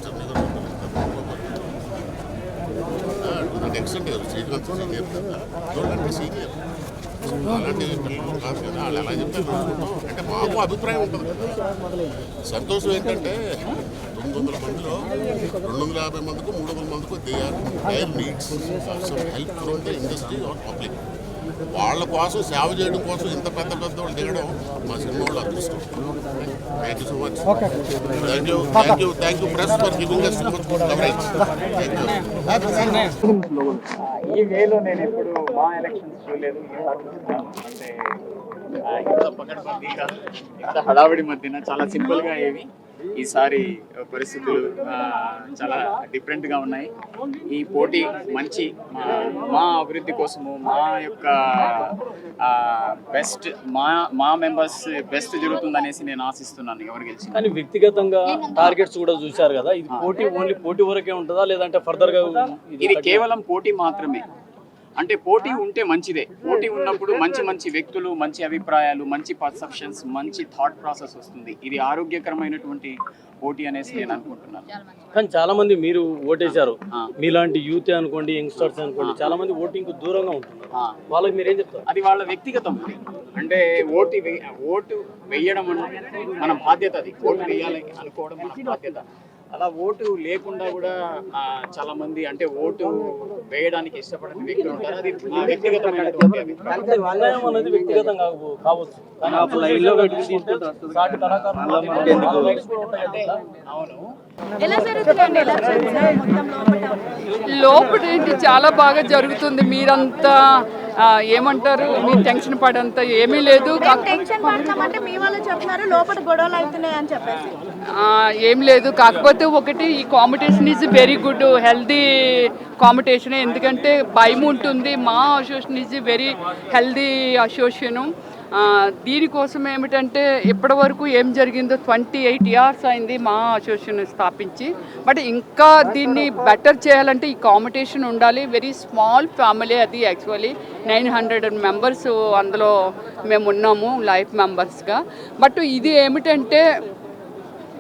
ఎక్స్టెంట్ శ్రీకాంత్ సీనియర్ కదా, చూడండి సీనియర్. అలాంటి పిల్లలు కాదు కదా, వాళ్ళు ఎలా చెప్తారు అంటే మాకు అభిప్రాయం ఉంటుంది కదా. సంతోషం ఏంటంటే 900 మందిలో 250 మందికి 300 మందికి there needs some help from the industry or public. వాళ్ళ కోసం సేవ చేయడం కోసం ఇంత పెద్ద వాళ్ళు దిగడం మా సినిమా వాళ్ళు అదృష్టం. Thank you so much. Thank you press for giving us so much good coverage. ఈ వేలో నేను ఎప్పుడు మా ఎలక్షన్స్ చూడలేదు. అంటే ఇంత పకడ్బందీగా ఇంత హడావిడి మధ్యన చాలా సింపుల్గా అయ్యేవి. ఈసారి పరిస్థితులు చాలా డిఫరెంట్గా ఉన్నాయి. ఈ పోటీ మంచి మా అభివృద్ధి కోసము మా యొక్క బెస్ట్ మా మెంబర్స్ బెస్ట్ జరుగుతుందనేసి నేను ఆశిస్తున్నాను. ఎవరు గెలిచి కానీ వ్యక్తిగతంగా టార్గెట్స్ కూడా చూశారు కదా, ఇది పోటీ ఓన్లీ పోటీ వరకే ఉంటుందా లేదంటే ఫర్దర్గా? ఇది కేవలం పోటీ మాత్రమే. అంటే పోటీ ఉంటే మంచిదే. పోటీ ఉన్నప్పుడు మంచి వ్యక్తులు, మంచి అభిప్రాయాలు, మంచి పర్సెప్షన్స్, మంచి థాట్ ప్రాసెస్ వస్తుంది. ఇది ఆరోగ్యకరమైనటువంటి పోటీ అనేసి నేను అనుకుంటున్నాను. కానీ చాలా మంది మీరు ఓటేశారు, మీలాంటి యూత్ అనుకోండి, యంగ్స్టర్స్ అనుకోండి, చాలా మంది ఓటింగ్ దూరంగా ఉంటున్నారు. వాళ్ళకి మీరేం చెప్తారు? అది వాళ్ళ వ్యక్తిగతం. అంటే ఓటు వేయడం మన బాధ్యత. అది ఓటు వేయాలి అనుకోవడం మన బాధ్యత. అలా ఓటు లేకుండా కూడా చాలా మంది అంటే ఓటు వేయడానికి ఇష్టపడని వ్యక్తులు ఉంటారు. అది వ్యక్తిగతమైనటువంటి అభిప్రాయం అనేది వ్యక్తిగతం కావచ్చు. లోపల ఏంటి చాలా బాగా జరుగుతుంది. మీరంతా ఏమంటారు, మీరు టెన్షన్ పడంత ఏమీ లేదు. ఏం లేదు. కాకపోతే ఒకటి, ఈ competition is very good, healthy competition. ఎందుకంటే భయం ఉంటుంది. మా association is very healthy association. దీనికోసం ఏమిటంటే ఇప్పటి వరకు ఏం జరిగిందో 28 years అయింది మా అసోసియేషన్ స్థాపించి. బట్ ఇంకా దీన్ని బెటర్ చేయాలంటే ఈ కాంపిటీషన్ ఉండాలి. వెరీ స్మాల్ ఫ్యామిలీ అది. యాక్చువల్లీ 900 members అందులో మేము ఉన్నాము లైఫ్ మెంబర్స్గా. బట్ ఇది ఏమిటంటే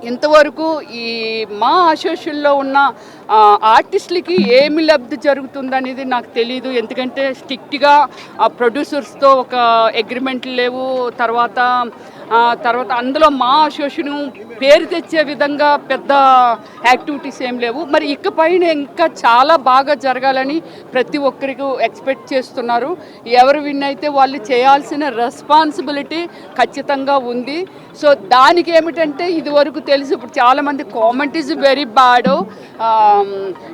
ఇంతవరకు ఈ మా అసోసియేషన్లో ఉన్న ఆర్టిస్టులకి ఏమి లబ్ధి జరుగుతుందనేది నాకు తెలీదు. ఎందుకంటే స్ట్రిక్ట్గా ప్రొడ్యూసర్స్తో ఒక అగ్రిమెంట్లు లేవు. తర్వాత అందులో మా అసోసియేషన్ పేరు తెచ్చే విధంగా పెద్ద యాక్టివిటీస్ ఏం లేవు. మరి ఇకపైన ఇంకా చాలా బాగా జరగాలని ప్రతి ఒక్కరికి ఎక్స్పెక్ట్ చేస్తున్నారు. ఎవరు విన్ అయితే వాళ్ళు చేయాల్సిన రెస్పాన్సిబిలిటీ ఖచ్చితంగా ఉంది. సో దానికి ఏమిటంటే ఇదివరకు తెలుసు, ఇప్పుడు చాలామంది కామెంట్ ఈజ్ వెరీ బ్యాడ్.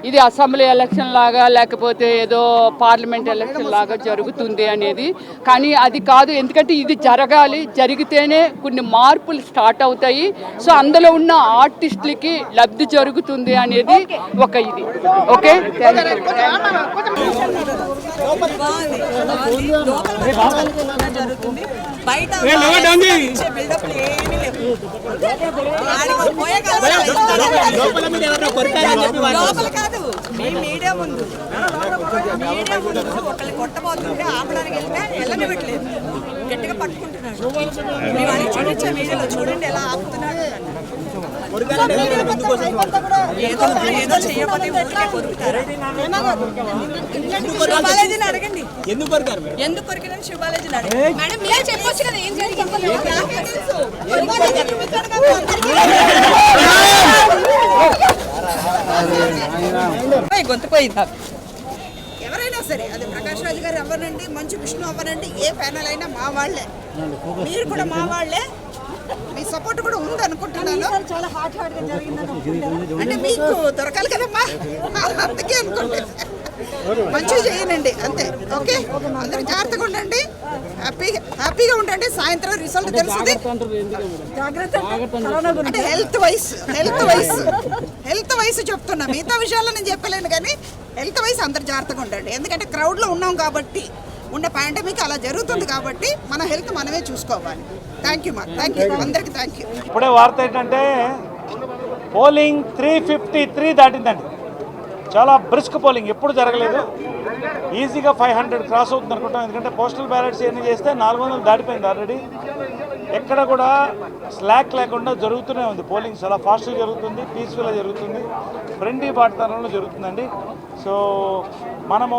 ఇది అసెంబ్లీ ఎలక్షన్ లాగా లేకపోతే ఏదో పార్లమెంట్ ఎలక్షన్ లాగా జరుగుతుంది అనేది. కానీ అది కాదు. ఎందుకంటే ఇది జరగాలి. జరిగితేనే కొన్ని మార్పులు స్టార్ట్ అవుతాయి. సో అందులో ఉన్న ఆర్టిస్టులకి లబ్ధి జరుగుతుంది అనేది ఒక ఇది. ఓకే, మీడియా ముందు ఒకళ్ళు కొట్టబోతుంటే ఆపడానికి వెళ్తే వెళ్ళనివ్వట్లేదు, గట్టిగా పట్టుకుంటున్నాడు. మీడియాలో చూడండి ఎలా ఆపుతున్నాడు. ఏదో చేయకపోతే ఊరికే కొరుకుతారా? శివబాలాజీని అడగండి ఎందుకు కొరికినని. శివబాలాజీని అడగండి. మేడం మీరే చెప్పొచ్చు కదా ఏం జరిగింది. గొంతుపోయిందా? ఎవరైనా సరే, అది ప్రకాష్ రాజ్ గారు అవ్వనండి, మంచు విష్ణు అవ్వనండి, ఏ ప్యానల్ అయినా మా వాళ్ళే. మీరు కూడా మా వాళ్ళే. మీ సపోర్ట్ కూడా ఉంది అనుకుంటున్నాను. చాలా హాట్ గా జరిగిందని అంటే మీకు దొరకాలి కదమ్మా, అందుకే అనుకుంటున్నాను. మంచిగా చేయనండి అంతే. ఓకే, అందరూ జాగ్రత్తగా ఉండండి, హ్యాపీగా ఉండండి. సాయంత్రం రిజల్ట్ తెలుస్తుంది. జాగ్రత్త అంటే హెల్త్ వైస్ చెప్తున్నా. మిగతా విషయాల్లో నేను చెప్పలేను కానీ హెల్త్ వైస్ అందరు జాగ్రత్తగా ఉండండి. ఎందుకంటే క్రౌడ్లో ఉన్నాం కాబట్టి, ఉన్న పాండమిక్ అలా జరుగుతుంది కాబట్టి మన హెల్త్ మనమే చూసుకోవాలి. థ్యాంక్ యూ అందరికీ థ్యాంక్ యూ. ఇప్పుడే వార్త ఏంటంటే పోలింగ్ 353 దాటిందండి. చాలా బ్రిస్క్ పోలింగ్, ఎప్పుడు జరగలేదు. ఈజీగా 500 క్రాస్ అవుతుంది అనుకుంటాం. ఎందుకంటే పోస్టల్ బ్యాలెట్స్ ఎన్ని చేస్తే 400 దాటిపోయింది ఆల్రెడీ. ఎక్కడ కూడా స్లాక్ లేకుండా జరుగుతూనే ఉంది. పోలింగ్ చాలా ఫాస్ట్గా జరుగుతుంది, పీస్ఫుల్గా జరుగుతుంది, ఫ్రెండ్లీ వాతావరణంలో జరుగుతుందండి. సో మనము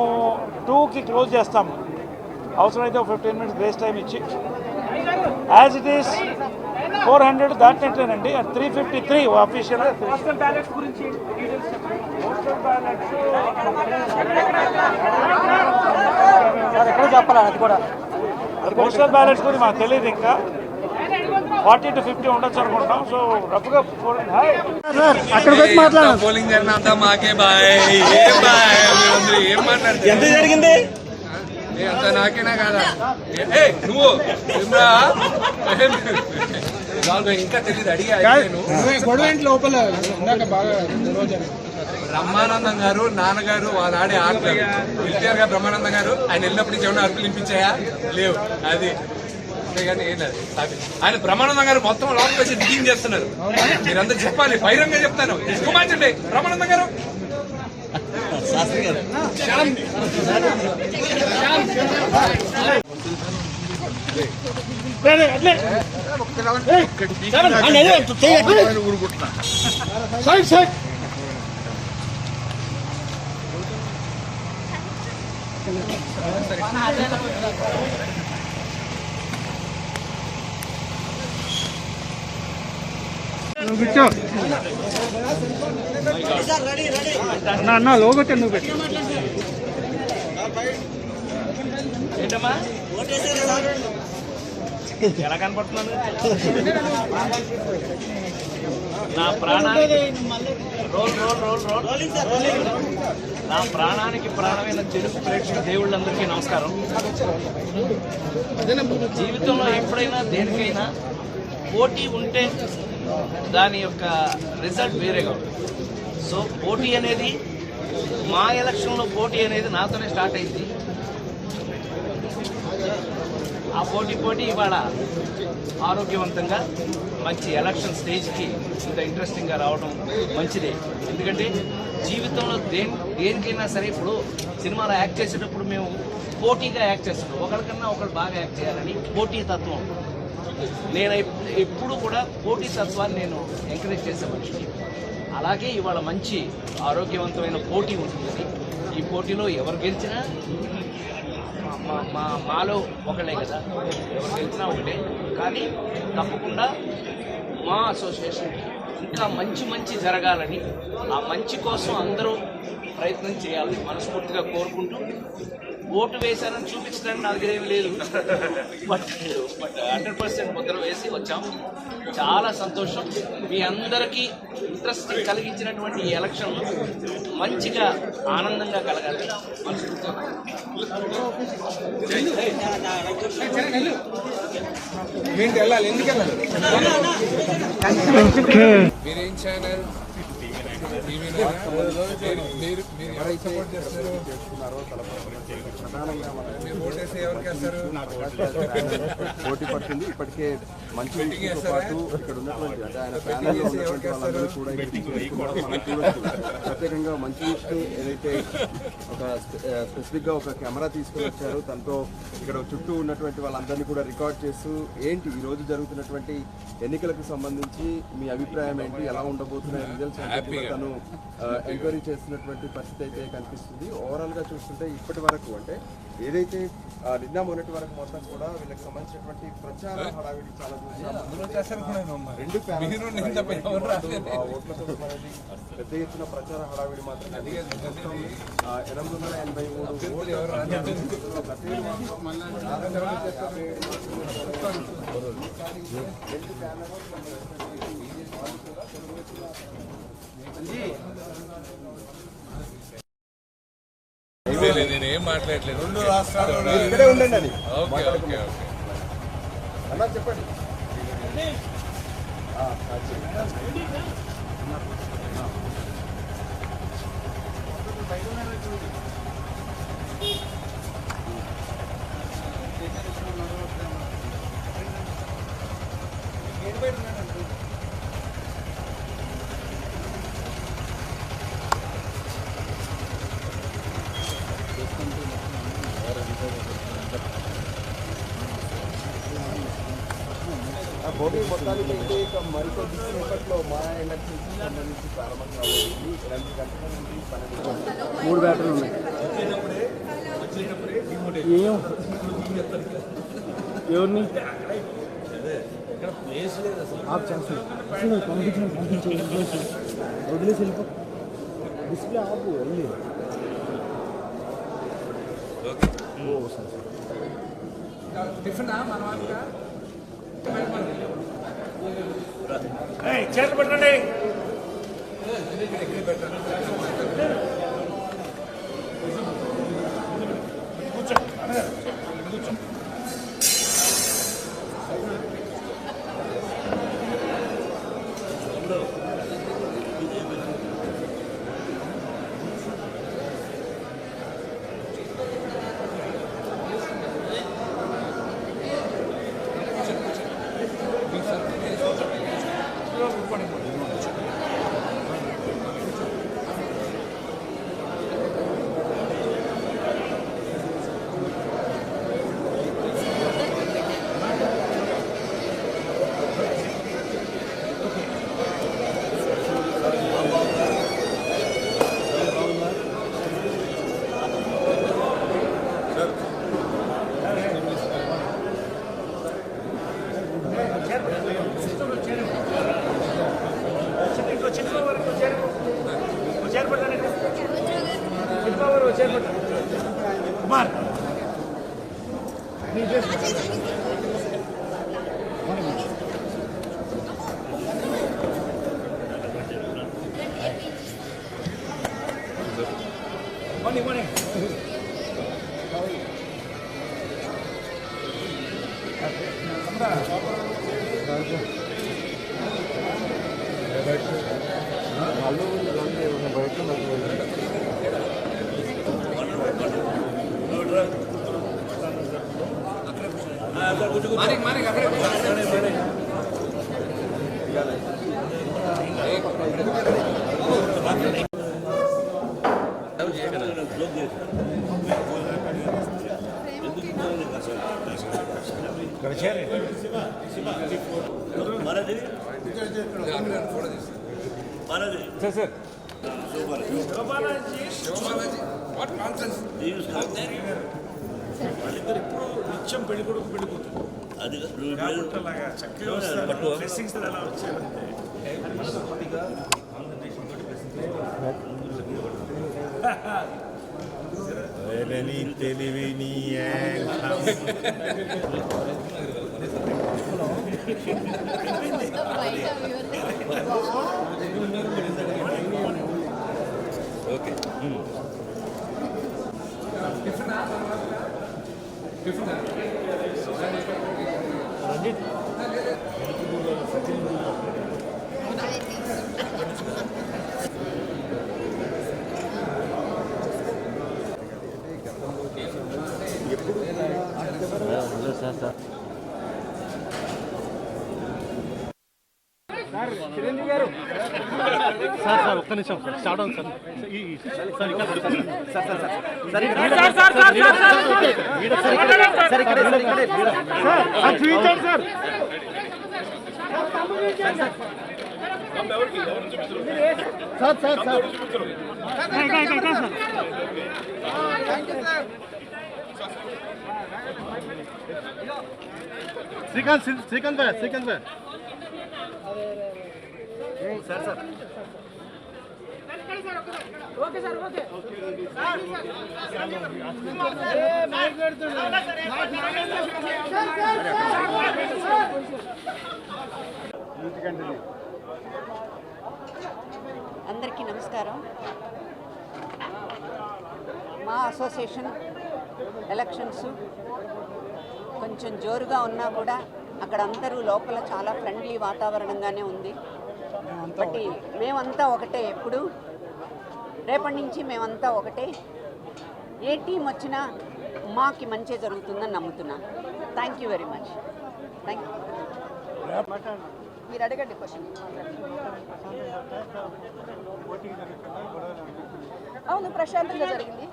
2కి క్లోజ్ చేస్తాము. అవసరమైతే 15 మినిట్స్ గ్రేస్ టైం ఇచ్చి as it is 400 దాటినట్లేనండి. 353 official. Postal ballots గురించి మాకు తెలియదు. ఇంకా 40 to 50 ఉండొచ్చు అనుకుంటాం. సో రఫ్గా పోలింగ్ జరిగినంత మాకే బాయ్. ఏం మాట్లాడుతుంది? ఎంత జరిగింది అంత నాకేనా కాదా? నువ్వు ఇంకా తెలియదు. అడిగా లోపల బ్రహ్మానందం గారు నాన్నగారు వాళ్ళు ఆడే ఆటలు ఎన్టీఆర్ గారు బ్రహ్మానందం గారు ఆయన వెళ్ళినప్పటి నుంచి ఏమైనా అరుపులు వినిపించాయా? లేవు. అది అంతేగాని ఏం లేదు. ఆయన బ్రహ్మానందం గారు మొత్తం లోపలికి వచ్చి డిగింగ్ చేస్తున్నారు. మీరంతా చెప్పాలి, బహిరంగంగా చెప్తాను. కుమార్చండి బ్రహ్మానందం గారు. అన్న లోగో నువ్వు పెట్టు. ఏంటమ్మా ఎలా కనపడుతున్నాను? నా ప్రాణానికి నా ప్రాణానికి ప్రాణమైన తెలుగు ప్రేక్షక దేవుళ్ళందరికీ నమస్కారం. జీవితంలో ఎప్పుడైనా దేనికైనా పోటీ ఉంటే దాని యొక్క రిజల్ట్ వేరేగా ఉంటుంది. సో పోటీ అనేది మా ఎలక్షన్లో పోటీ అనేది నాతోనే స్టార్ట్ అయింది. ఆ పోటీ ఇవాళ ఆరోగ్యవంతంగా మంచి ఎలక్షన్ స్టేజ్కి ఇంత ఇంట్రెస్టింగ్గా రావడం మంచిదే. ఎందుకంటే జీవితంలో దేనికైనా సరే ఇప్పుడు సినిమాలో యాక్ట్ చేసేటప్పుడు మేము పోటీగా యాక్ట్ చేస్తున్నాం. ఒకరికన్నా ఒకరు బాగా యాక్ట్ చేయాలని పోటీ తత్వం. నేను ఎప్పుడు కూడా పోటీ తత్వాన్ని నేను ఎంకరేజ్ చేసే మనిషిని. అలాగే ఇవాళ మంచి ఆరోగ్యవంతమైన పోటీ ఉంటుంది. ఈ పోటీలో ఎవరు గెలిచినా మాలో ఒకళ్ళే కదా, ఎవరు గెలిచినా ఒకటే. కానీ తప్పకుండా మా అసోసియేషన్ ఇంకా మంచి జరగాలని, ఆ మంచి కోసం అందరూ ప్రయత్నం చేయాలని మనస్ఫూర్తిగా కోరుకుంటూ, ఓటు వేశారని చూపించడానికి నా దగ్గర ఏమి లేదు, బట్ 100% ముద్ర వేసి వచ్చాం. చాలా సంతోషం. మీ అందరికీ ఇంట్రెస్ట్ కలిగించినటువంటి ఈ ఎలక్షన్ మంచిగా ఆనందంగా కలగాలి మనస్ఫూర్తిగా. మీరేం ఛానల్ పోటీ పడుతుంది. ఇప్పటికే మంచి పాటు ఇక్కడ ఉన్నటువంటి అంటే ఆయన ప్యానల్లో ఉన్నటువంటి వాళ్ళందరూ కూడా ప్రత్యేకంగా మంచి ఏదైతే ఒక స్పెసిఫిక్గా ఒక కెమెరా తీసుకుని వచ్చారు, తనతో ఇక్కడ చుట్టూ ఉన్నటువంటి వాళ్ళందరినీ కూడా రికార్డ్ చేస్తూ ఏంటి ఈరోజు జరుగుతున్నటువంటి ఎన్నికలకు సంబంధించి మీ అభిప్రాయం ఏంటి, ఎలా ఉండబోతున్నాయి రిజల్ట్స్ తను ఎంక్వైరీ చేస్తున్నటువంటి పరిస్థితి అయితే కనిపిస్తుంది. ఓవరాల్గా చూస్తుంటే ఇప్పటి వరకు అంటే ఏదైతే నిన్న మొన్నటి వరకు మొత్తం కూడా వీళ్ళకి సంబంధించినటువంటి ప్రచార హడావిడి చాలా రెండు ఓట్లతో పెద్ద ఎత్తున ప్రచార హడావిడి మాత్రం 883 మాట్లాడలేదు 2 రాష్ట్రాలు ఇక్కడే ఉండండి అది. ఓకే ఓకే ఓకే అన్నా చెప్పండి. భోగి మొత్తానికి అయితే ఇక మరికొద్ది సేపట్లో మా ఎలక్షన్కి సంబంధించి ప్రారంభం కాబట్టి 2 గంటల నుండి 12 3 బ్యాటరీలు ఉన్నాయి. ఏం ఎవరిని ఆఫ్ చేస్తాను పంపించే వదిలేసి వెళ్ళిపో. డిస్ప్లే ఆపు వెళ్ళి. ఓ సార్ టిఫిన్ మన వాళ్ళ చేతులు పెట్టండి. Kumar morning. Sir. What nonsense? వాళ్ళిద్దరు ఎప్పుడు నిత్యం పెళ్లి కొడుకు పెళ్లి కూతురు అది లాగా చక్కగా వస్తారు. బ్లెస్సింగ్స్ ఎలా వచ్చారంటే తెలివి నీ ఓకే చిరంజీవి గారు సార్ ఒక్క నిమిషం సార్ స్టార్ట్ అవుతుంది శ్రీకాంత్ భాయ్ సార్ ఓకే సార్ ఓకే అందరికీ నమస్కారం. మా అసోసియేషన్ ఎలక్షన్స్ కొంచెం జోరుగా ఉన్నా కూడా అక్కడ అందరూ లోపల చాలా ఫ్రెండ్లీ వాతావరణంగానే ఉంది. బట్ మేమంతా ఒకటే, ఎప్పుడు రేపటి నుంచి మేమంతా ఒకటే. ఏ టీం వచ్చినా మాకి మంచి జరుగుతుందని నమ్ముతున్నాను. Thank you very much. Thank you. మీరు అడగండి క్వశ్చన్. అవును, ప్రశాంతంగా జరిగింది.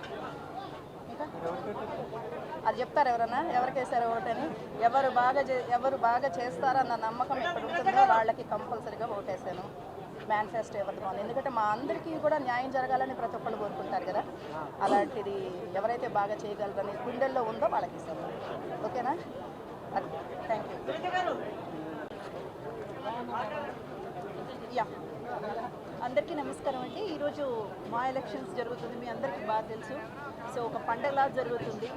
అది చెప్తారు ఎవరన్నా, ఎవరికేసారు ఓటని. ఎవరు బాగా చేస్తారన్న నమ్మకం ఎక్కడ ఉంటుందో వాళ్ళకి కంపల్సరీగా ఓటేసాను. మేనిఫెస్టో ఎవరిది బాగుంది, ఎందుకంటే మా అందరికీ కూడా న్యాయం జరగాలని ప్రతి ఒక్కళ్ళు కోరుకుంటారు కదా. అలాంటిది ఎవరైతే బాగా చేయగలరని గుండెల్లో ఉందో వాళ్ళకి ఇస్తాను. ఓకేనా? Thank you. యా, అందరికీ నమస్కారం అండి. ఈరోజు మా ఎలక్షన్స్ జరుగుతుంది, మీ అందరికీ బాగా తెలుసు. సో ఒక పండగలా జరుగుతుంది.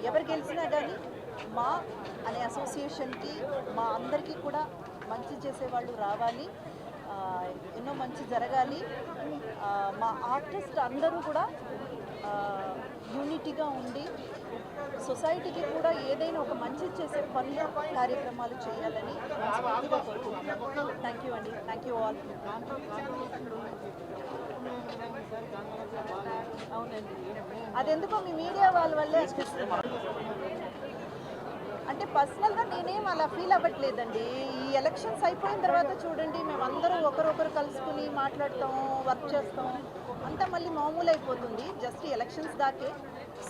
ఎవరు గెలిచినా కానీ మా అనే అసోసియేషన్కి మా అందరికీ కూడా మంచి చేసేవాళ్ళు రావాలి, ఎన్నో మంచి జరగాలి. మా ఆర్టిస్ట్ అందరూ కూడా యూనిటీగా ఉండి సొసైటీకి కూడా ఏదైనా ఒక మంచి చేసే పనులు కార్యక్రమాలు చేయాలని మనస్ఫూర్తిగా కోరుకుంటున్నాను. థ్యాంక్ యూ అండి. Thank you all. అవునండి, అదెందుకో మీ మీడియా వాళ్ళ వల్లే అనిపిస్తుంది. అంటే పర్సనల్గా నేనేం అలా ఫీల్ అవ్వట్లేదండి. ఈ ఎలక్షన్స్ అయిపోయిన తర్వాత చూడండి, మేమందరూ ఒకరొకరు కలుసుకుని మాట్లాడతాము, వర్క్ చేస్తాము, అంతా మళ్ళీ మామూలు అయిపోతుంది. Just elections దాకే.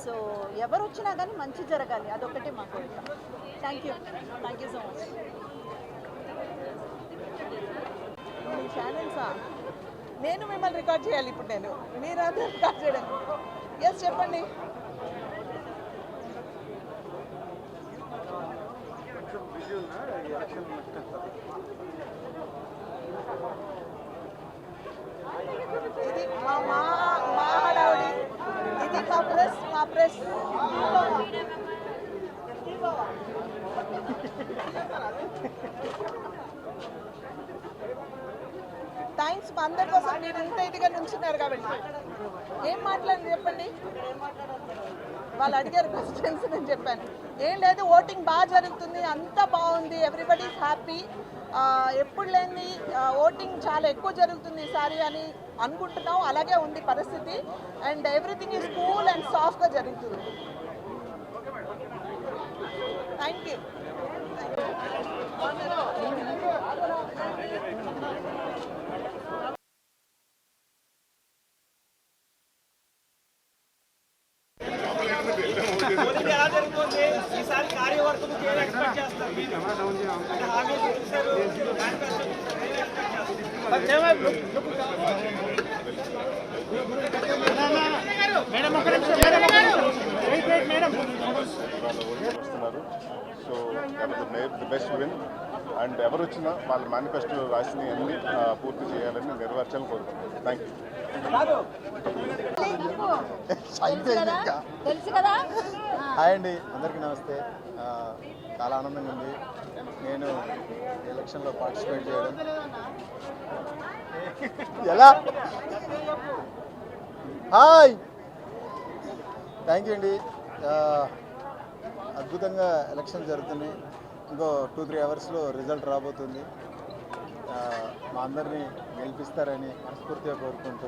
సో ఎవరు వచ్చినా కానీ మంచి జరగాలి, అదొకటే మా కోరిక. Thank you. Thank you so much. మీ ఛానల్సా? నేను మిమ్మల్ని రికార్డ్ చేయాలి ఇప్పుడు. నేను మీరందరూ రికార్డ్ చేయడం. ఎస్, చెప్పండి. ఇది మా హడావుడి, ఇది మా ప్రెస్. థ్యాంక్స్ మా అందరి కోసం, మీరు ఇంత ఇదిగా నుంచున్నారు కాబట్టి. ఏం మాట్లాడింది చెప్పండి. వాళ్ళు అడిగారు క్వశ్చన్స్, నేను చెప్పాను. ఏం లేదు, ఓటింగ్ బాగా జరుగుతుంది, అంతా బాగుంది, ఎవ్రీబడి హ్యాపీ. ఎప్పుడు లేని ఓటింగ్ చాలా ఎక్కువ జరుగుతుంది ఈసారి అని అనుకుంటున్నాం. అలాగే ఉంది పరిస్థితి. And everything is cool and సాఫ్ట్గా జరుగుతుంది. Thank you. ఈసారి కార్యవర్గం ఎక్స్పెక్ట్ చేస్తారు. So the best win. And ఎవరు వచ్చినా వాళ్ళ మేనిఫెస్టో రాసిన అన్ని పూర్తి చేయాలని నెరవేర్చాలని కోరుకుంటున్నాను. Thank you. హాయ్ అండి, అందరికీ నమస్తే. చాలా ఆనందంగా ఉంది నేను ఎలక్షన్లో పార్టిసిపేట్ చేయడం. ఎలా? హాయ్, థ్యాంక్ యూ అండి. అద్భుతంగా ఎలక్షన్ జరుగుతున్నాయి. ఇంకో 2-3 అవర్స్లో రిజల్ట్ రాబోతుంది. మా అందరినీ గెలిపిస్తారని మనస్ఫూర్తిగా కోరుకుంటూ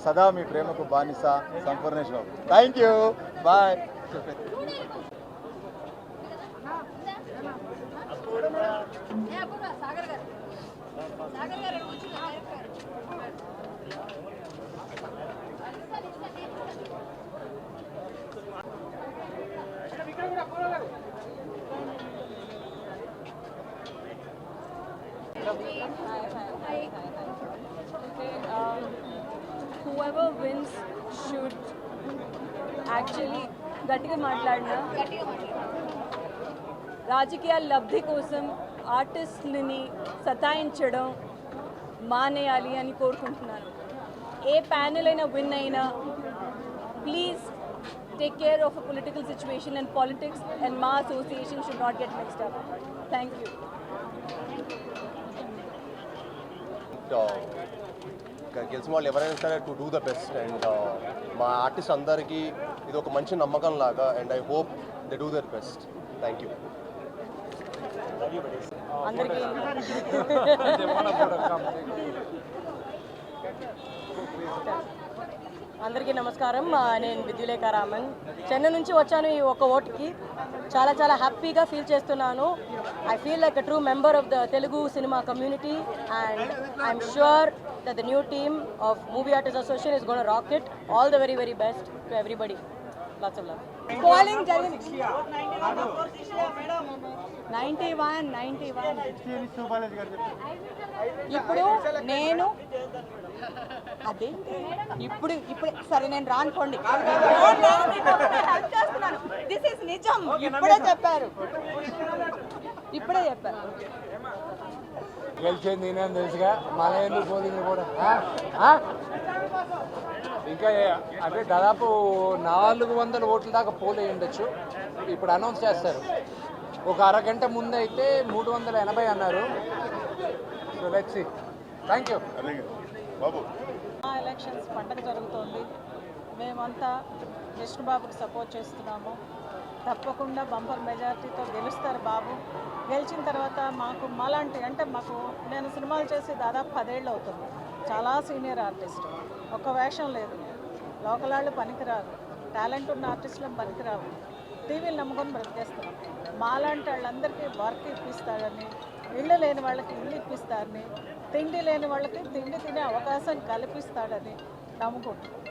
సదా మీ ప్రేమకు బానిస Sampoornesh Babu. Thank you, bye. Whoever wins should actually గట్టిగా మాట్లాడినా రాజకీయాల లబ్ధి కోసం ఆర్టిస్టులని సతాయించడం మానేయాలి అని కోరుకుంటున్నాను. ఏ ప్యానెల్ అయినా విన్ అయినా please take care of a political situation and politics, and Ma Association should not get mixed up. Thank you. గెలిచిన వాళ్ళు ఎవరైనా సరే to do the best. And మా ఆర్టిస్ట్ అందరికీ ఇది ఒక మంచి నమ్మకం లాగా. And I hope they do there best. Thank you. అందరికీ నమస్కారం. నేను విద్యులేఖ రామన్, చెన్నై నుంచి వచ్చాను ఈ ఒక ఓటుకి. చాలా చాలా హ్యాపీగా ఫీల్ చేస్తున్నాను. I feel like a true member of the Telugu cinema community and I'm sure that the new team of movie artist association is gonna rock it. All the very very best to everybody. Lots of love. Polling జరిగింది 91. ఇప్పుడు నేను అదే ఇప్పుడు సరే నేను రానుకోండి. దిస్ ఇస్ నిజం. ఇప్పుడే చెప్పారు. గెలిచేది నేనే తెలుసుగా. మన ఎందుకు పోలింగ్ కూడా ఇంకా అంటే దాదాపు 400 ఓట్ల దాకా పోల్ అయ్యి ఉండొచ్చు. ఇప్పుడు అనౌన్స్ చేస్తారు. ఒక అరగంట ముందు అయితే 380 అన్నారు. So let's see. Thank you బాబు. ఎలక్షన్స్ పండగ జరుగుతోంది. మేమంతా విష్ణుబాబుకి సపోర్ట్ చేస్తున్నాము. తప్పకుండా బంపర్ మెజారిటీతో గెలుస్తారు బాబు. గెలిచిన తర్వాత మాలాంటి అంటే నేను సినిమాలు చేసి దాదాపు 10 ఏళ్ళు అవుతుంది. చాలా సీనియర్ ఆర్టిస్ట్. ఒక్క వేషం లేదు. లోకల్ వాళ్ళు పనికిరారు. టాలెంట్ ఉన్న ఆర్టిస్టులు పనికిరావు. టీవీలు నమ్ముకొని బ్రతికేస్తున్నాం. మాలాంటి వాళ్ళందరికీ వర్క్ ఇప్పిస్తాడని, ఇళ్ళు లేని వాళ్ళకి ఇల్లు ఇప్పిస్తాడని, తిండి లేని వాళ్ళకి తిండి తినే అవకాశం కల్పిస్తాడని నమ్ముకుంటున్నాం.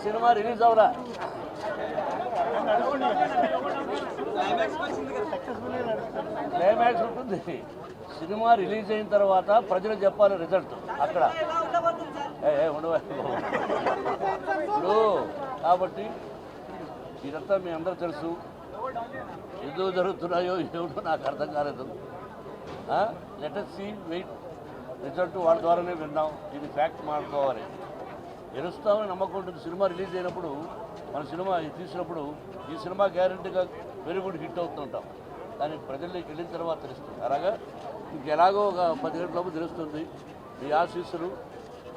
సినిమా రిలీజ్ అవరా క్లైమాక్స్ ఉంటుంది. సినిమా రిలీజ్ అయిన తర్వాత ప్రజలు చెప్పాలి రిజల్ట్ అక్కడ ఇప్పుడు. కాబట్టి ఇదంతా మీ అందరూ తెలుసు. ఎందుకు జరుగుతున్నాయో ఏమిటో నాకు అర్థం కాలేదు. Let us see, wait. Result వాళ్ళ ద్వారానే విన్నాం. ఇది ఫ్యాక్ట్ మాట్లాడుకోవాలి. గెలుస్తామని నమ్మకం ఉంటుంది. సినిమా రిలీజ్ అయినప్పుడు మన సినిమా తీసినప్పుడు ఈ సినిమా గ్యారెంటీగా వెరీ గుడ్ హిట్ అవుతుంటాం. కానీ ప్రజల్లోకి వెళ్ళిన తర్వాత తెలుస్తుంది. అలాగా ఇంకెలాగో ఒక 10 గంటలలోపు తెలుస్తుంది. మీ ఆశీస్సులు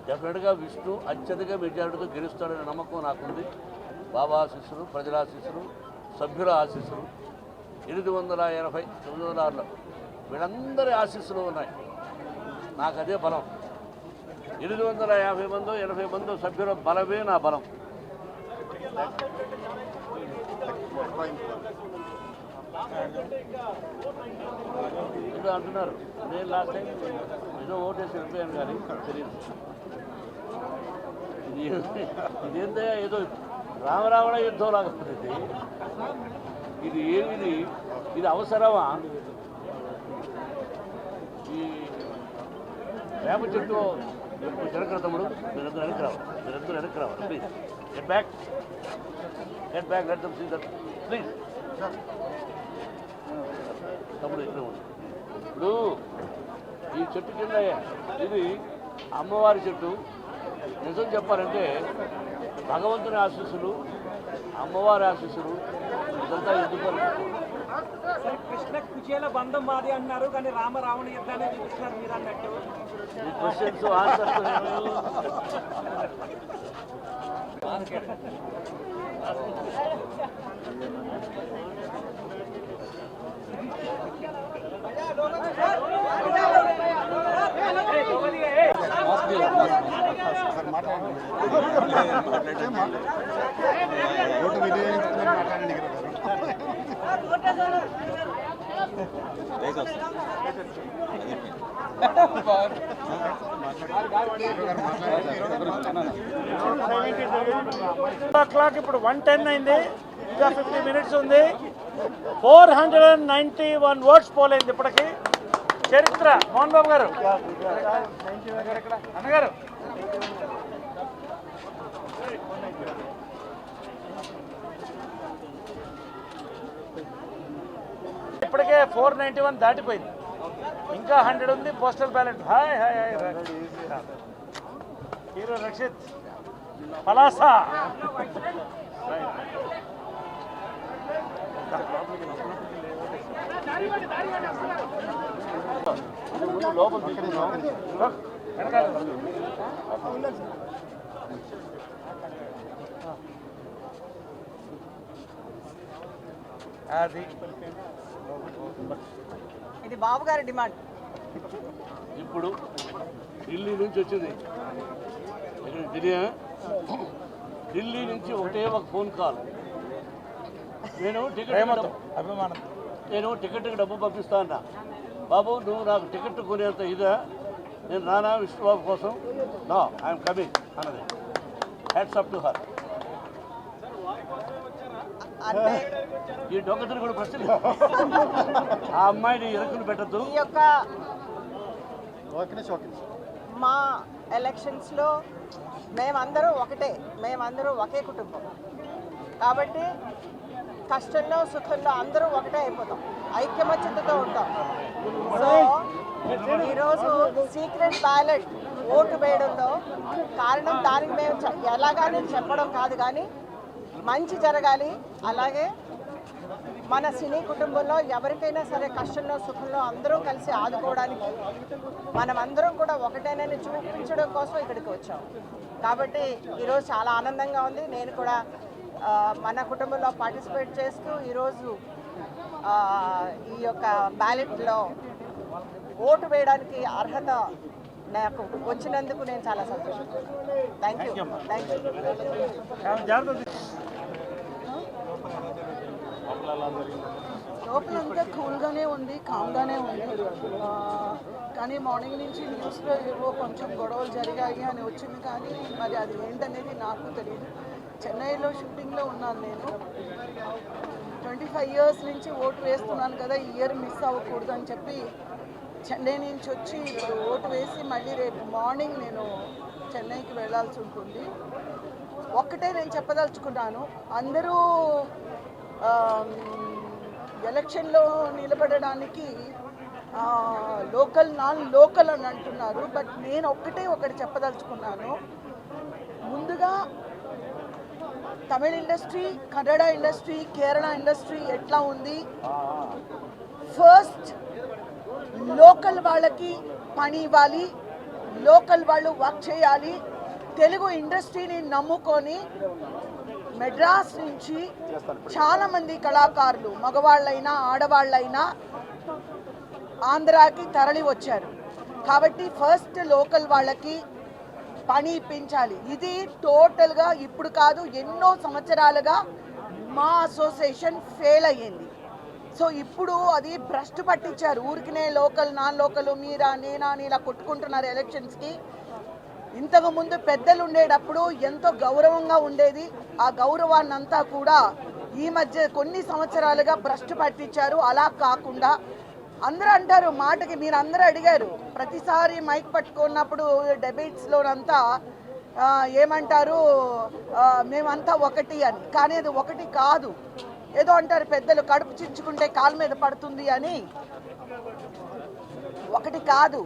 డెఫినెట్గా విష్ణు అత్యధిక మెజారిటీతో గెలుస్తాడనే నమ్మకం నాకుంది. బాబా ఆశీస్సులు, ప్రజల ఆశీస్సులు, సభ్యుల ఆశీస్సులు 880, 906 వీళ్ళందరి ఆశీస్సులు ఉన్నాయి. నాకు అదే బలం. 850 మందో 80 మందో సభ్యుల బలమే నా బలం. ఏదో అంటున్నారు. నేను లాస్ట్ టైం ఏదో ఓటేసి వెళ్ళిపోయాను కానీ తెలియదు. ఇదేంటే ఏదో రామరావణ యుద్ధం లాగా ఉంటుంది. ఇది ఏమిది? ఇది అవసరమా? ఈ వేప చెట్టు వెనక్కి తమ్ముడు, మీరందరూ వెనక్కి రావాలి. Please get back, let them see that please. తమ్ముడు ఇక్కడ ఉంది. ఇప్పుడు ఈ చెట్టు కింద ఇది అమ్మవారి చెట్టు. నిజం చెప్పాలంటే భగవంతుని ఆశీస్సులు, అమ్మవారి ఆశీస్సులు ఇదంతా ఎందుకు కృష్ణ కుచేల బంధం మాది అన్నారు కానీ రామరావణ యుద్ధాన్ని చూపిస్తున్నారు మీరు అన్నట్టు. ఈ క్వశ్చన్స్ ఆన్సర్స్ క్లాక్ ఇప్పుడు 1:10 అయింది. ఇంకా 50 minutes ఉంది. 491 ఓట్స్ పోలైంది ఇప్పటికి. చరిత్ర. మోహన్ బాబు గారు అన్నగారు ఇప్పటికే 491 దాటిపోయింది. ఇంకా 100 ఉంది. Postal ballot. Hi hi hi hero Rakshit Palasa అది ఇది బాబు గారి డిమాండ్. ఇప్పుడు ఢిల్లీ నుంచి వచ్చింది, ఢిల్లీ నుంచి ఒకటే ఒక ఫోన్ కాల్, నేను టికెట్కి డబ్బు పంపిస్తా అన్నా. బాబు నువ్వు నాకు టికెట్ కొనేంత ఇదా, నేను రానా విష్ణుబాబు కోసం, నో ఐఎమ్ కమింగ్ అన్నది. Hats up to her. ఈ డొంగతను కూడా ప్రశ్న ఆ అమ్మాయిని ఎరుకులు పెట్టద్దు. ఈ యొక్క మా ఎలక్షన్స్లో మేమందరూ ఒకటే, మేమందరూ ఒకే కుటుంబం కాబట్టి కష్టంలో సుఖంలో అందరూ ఒకటే అయిపోతాం, ఐక్యమత్యతతో ఉంటాం. సో ఈరోజు సీక్రెట్ బ్యాలెట్ ఓటు వేయడంలో కారణం దానికి మేము ఎలాగానే చెప్పడం కాదు, కానీ మంచి జరగాలి. అలాగే మన సినీ కుటుంబంలో ఎవరికైనా సరే కష్టంలో సుఖంలో అందరూ కలిసి ఆదుకోవడానికి మనమందరం కూడా ఒకటేనని చూపించడం కోసం ఇక్కడికి వచ్చాం. కాబట్టి ఈరోజు చాలా ఆనందంగా ఉంది. నేను కూడా మన కుటుంబంలో పార్టిసిపేట్ చేస్తూ ఈరోజు ఈ యొక్క బ్యాలెట్లో ఓటు వేయడానికి అర్హత నాకు వచ్చినందుకు నేను చాలా సంతోషిస్తున్నాను. Thank you. లోపలంతా కూల్గానే ఉంది, కామ్గానే ఉంది. కానీ మార్నింగ్ నుంచి న్యూస్లో ఏవో కొంచెం గొడవలు జరిగాయి అని వచ్చింది, కానీ మరి అది ఏంటనేది నాకు తెలియదు. చెన్నైలో షూటింగ్లో ఉన్నాను నేను. 25 years నుంచి ఓటు వేస్తున్నాను కదా, ఈ ఇయర్ మిస్ అవ్వకూడదు అని చెప్పి చెన్నై నుంచి వచ్చి ఇప్పుడు ఓటు వేసి మళ్ళీ రేపు మార్నింగ్ నేను చెన్నైకి వెళ్ళాల్సి ఉంటుంది. ఒక్కటే నేను చెప్పదలుచుకున్నాను, అందరూ ఎలక్షన్లో నిలబడడానికి లోకల్ నాన్ లోకల్ అని అంటున్నారు. బట్ నేను ఒకటి చెప్పదలుచుకున్నాను. ముందుగా Tamil industry, Kannada industry, Kerala industry ఎట్లా ఉంది, ఫస్ట్ లోకల్ వాళ్ళకి పని ఇవ్వాలి, లోకల్ వాళ్ళు వర్క్ చేయాలి. తెలుగు ఇండస్ట్రీని నమ్ముకొని మెడ్రాస్ నుంచి చాలామంది కళాకారులు మగవాళ్ళైనా ఆడవాళ్ళైనా ఆంధ్రాకి తరలి వచ్చారు. కాబట్టి ఫస్ట్ లోకల్ వాళ్ళకి పని ఇప్పించాలి. ఇది టోటల్గా ఇప్పుడు కాదు, ఎన్నో సంవత్సరాలుగా మా అసోసియేషన్ ఫెయిల్ అయ్యింది. సో ఇప్పుడు అది భ్రష్టు పట్టించారు. ఊరికినే లోకల్ నాన్ లోకల్ మీరా నేనా అని ఇలా కొట్టుకుంటున్నారు ఎలక్షన్స్కి. ఇంతకుముందు పెద్దలు ఉండేటప్పుడు ఎంతో గౌరవంగా ఉండేది. ఆ గౌరవాన్ని అంతా కూడా ఈ మధ్య కొన్ని సంవత్సరాలుగా భ్రష్టు పట్టించారు. అలా కాకుండా అందరూ అంటారు మాటకి, మీరు అందరూ అడిగారు ప్రతిసారి మైక్ పట్టుకున్నప్పుడు డెబేట్స్లోనంతా ఏమంటారు, మేమంతా ఒకటి అని. కానీ అది ఒకటి కాదు. ఏదో అంటారు పెద్దలు, కడుపు చించుకుంటే కాలు మీద పడుతుంది అని. ఒకటి కాదు.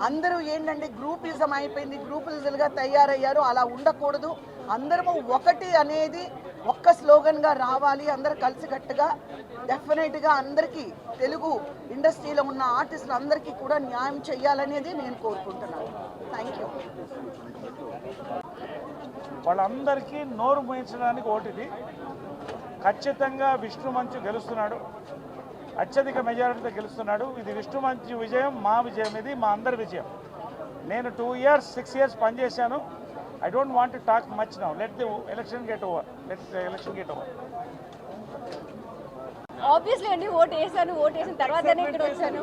అందరూ ఏంటంటే గ్రూపిజం అయిపోయింది, గ్రూపిజంగా తయారయ్యారు. అలా ఉండకూడదు. అందరము ఒకటి అనేది ఒక్క స్లోగన్గా రావాలి. అందరూ కలిసికట్టుగా డెఫినెట్గా అందరికీ తెలుగు ఇండస్ట్రీలో ఉన్న ఆర్టిస్టులు అందరికీ కూడా న్యాయం చేయాలనేది నేను కోరుకుంటున్నాను. Thank you. వాళ్ళందరికీ నోరు మోయించడానికి ఓటిది. ఖచ్చితంగా విష్ణు మంచు గెలుస్తున్నాడు, అత్యధిక మెజారిటీతో గెలుస్తున్నాడు. ఇది విష్ణు మంచు విజయం, మా విజయం, ఇది మా అందరి విజయం. నేను 2 years 6 years పనిచేశాను. I don't want to talk much now. Let the election get over. Obviously అండి, ఓటేసిన తర్వాతనే ఇక్కడ వచ్చాను.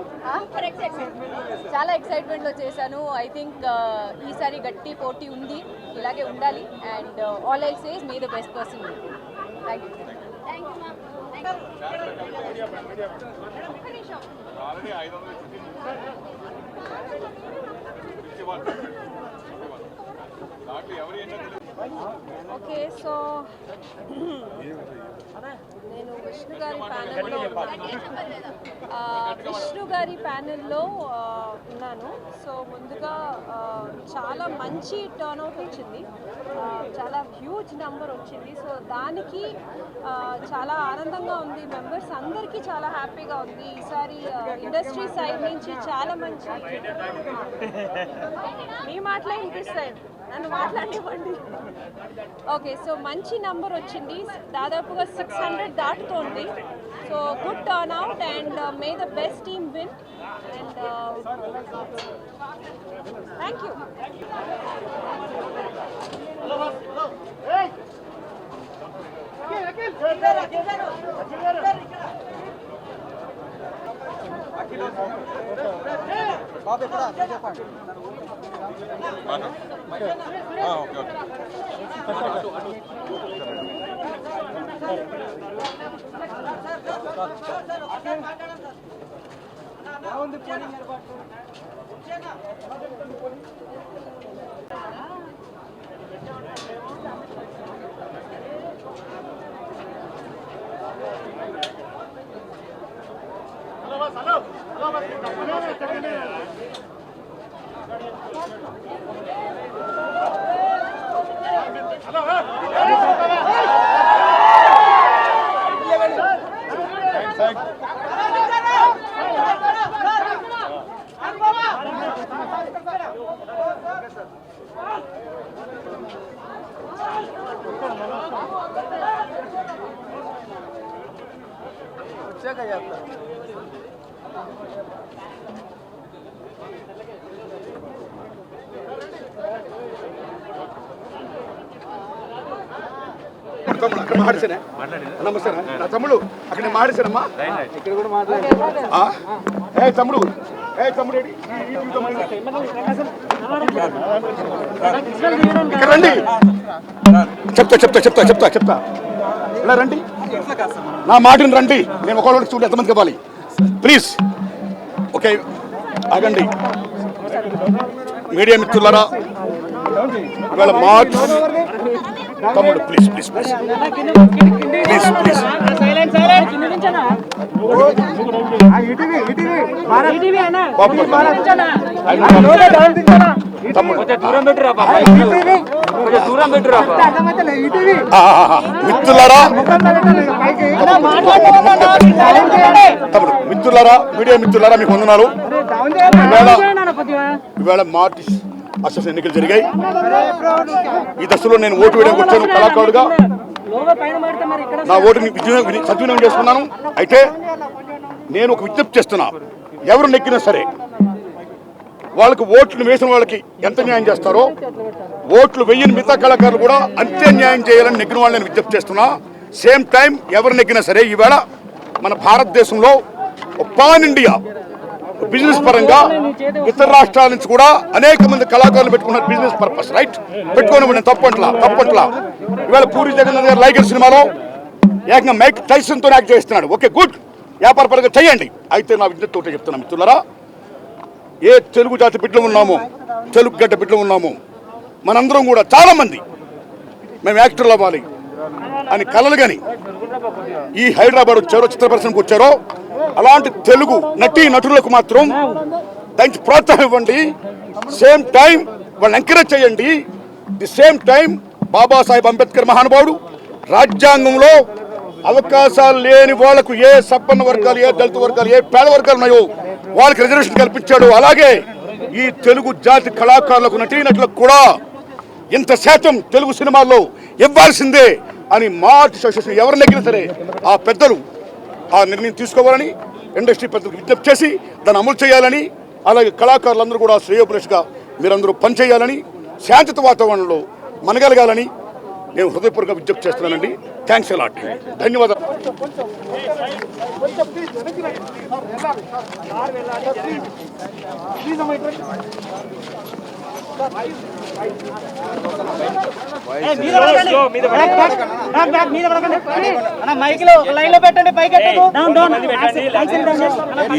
చాలా ఎక్సైట్మెంట్లో చేశాను. ఐ థింక్ ఈసారి గట్టి పోటీ ఉంది, ఇలాగే ఉండాలి. And all I say is May the best person. Thank you. Okay, so నేను విష్ణు గారి ప్యానెల్లో ఉన్న ఉన్నాను. సో ముందుగా చాలా మంచి టర్న్అవుట్ వచ్చింది, చాలా హ్యూజ్ నెంబర్ వచ్చింది. సో దానికి చాలా ఆనందంగా ఉంది. మెంబర్స్ అందరికీ చాలా హ్యాపీగా ఉంది. ఈసారి ఇండస్ట్రీ సైడ్ నుంచి చాలా మంచి మీ మాటలే వినిపిస్తాయి, నన్ను మాట్లాడివ్వండి. ఓకే, సో మంచి నెంబర్ వచ్చింది, దాదాపుగా 600 దాటుతోంది. So good turn out and may the best team win and thank you. బాబు ఎక్కడ చెప్పండి. వచ్చాక చేస్తారు. అక్కడ మాట్లాడిసానే నమస్తే నా తమ్ముడు అక్కడ మాట్లాడిసానమ్మా ఇక్కడ కూడా మాట్లాడే తమ్ముడు ఇక్కడ రండి. చెప్తా ఇలా రండి, నా మాటని రండి. నేను ఒకళ్ళకి చూడండి ఎంతమందికి ఇవ్వాలి ప్లీజ్. ఓకే ఆగండి. మీడియా మిత్రులారా, ఇవాళ మార్చ్ తమ్ముడు ప్లీజ్ మిత్రులారా, మీడియా మిత్రులారా, మీకు వందనాలు. ఇవాళ మార్చ్ అసెంబ్లీ ఎన్నికలు జరిగాయి. ఈ దశలో నేను ఓటు వేయడానికి వచ్చాను కళాకారుడుగా. నా ఓటుని సద్వినియోగం చేసుకున్నాను. అయితే నేను ఒక విజ్ఞప్తి చేస్తున్నా, ఎవరు నెగ్గినా సరే వాళ్ళకి ఓట్లు వేసిన వాళ్ళకి ఎంత న్యాయం చేస్తారో ఓట్లు వేయని మిగతా కళాకారులు కూడా అంతే న్యాయం చేయాలని నెగ్గిన వాళ్ళని నేను విజ్ఞప్తి చేస్తున్నా. సేమ్ టైం ఎవరు నెగ్గినా సరే ఈవేళ మన భారతదేశంలో పాన్ ఇండియా బిజినెస్ పరంగా ఇతర రాష్ట్రాల నుంచి కూడా అనేక మంది కళాకారులు పెట్టుకున్నారు బిజినెస్ పర్పస్, రైట్? పెట్టుకోనివ్వండి, తప్పట్లా. ఇవాళ పూరి జగన్నాథ్ గారు లైగర్ సినిమాలో ఏకంగా మైక్ టైసన్తో యాక్ట్ చేస్తున్నాడు. ఓకే, గుడ్, వ్యాపార పరంగా చేయండి. అయితే నా విజ్ఞప్తి ఒకటే చెప్తున్నా మిత్రులారా, ఏ తెలుగు జాతి బిడ్డలు ఉన్నామో, తెలుగు గడ్డ బిడ్డలు ఉన్నామో, మనందరం కూడా చాలా మంది మేము యాక్టర్లు అవ్వాలి అని కలలు కానీ ఈ హైదరాబాద్ వచ్చారో, చిత్ర పరిశ్రమకు వచ్చారో, అలాంటి తెలుగు నటులకు మాత్రం దానికి ప్రోత్సాహం ఇవ్వండి. సేమ్ టైం వాళ్ళని ఎంకరేజ్ చేయండి. The same time Babasaheb Ambedkar మహానుభావుడు రాజ్యాంగంలో అవకాశాలు లేని వాళ్లకు, ఏ సంపన్న వర్గాలు, ఏ దళిత వర్గాలు, ఏ పేద వర్గాలు ఉన్నాయో వాళ్ళకి రిజర్వేషన్ కల్పించాడు. అలాగే ఈ తెలుగు జాతి కళాకారులకు, నటీనటులకు కూడా ఇంత శాతం తెలుగు సినిమాల్లో ఇవ్వాల్సిందే అని మార్చ్ అసోసియేషన్ ఎవరు నెగ్గినా సరే ఆ పెద్దలు ఆ నిర్ణయం తీసుకోవాలని ఇండస్ట్రీ పెద్దలకు విజ్ఞప్తి చేసి దాన్ని అమలు చేయాలని, అలాగే కళాకారులందరూ కూడా శ్రేయోభిలాషిగా మీరందరూ పనిచేయాలని, శాంతిత వాతావరణంలో మనగలగాలని నేను హృదయపూర్వకంగా విజ్ఞప్తి చేస్తున్నానండి. థ్యాంక్స్ అలాట్, ధన్యవాదాలు.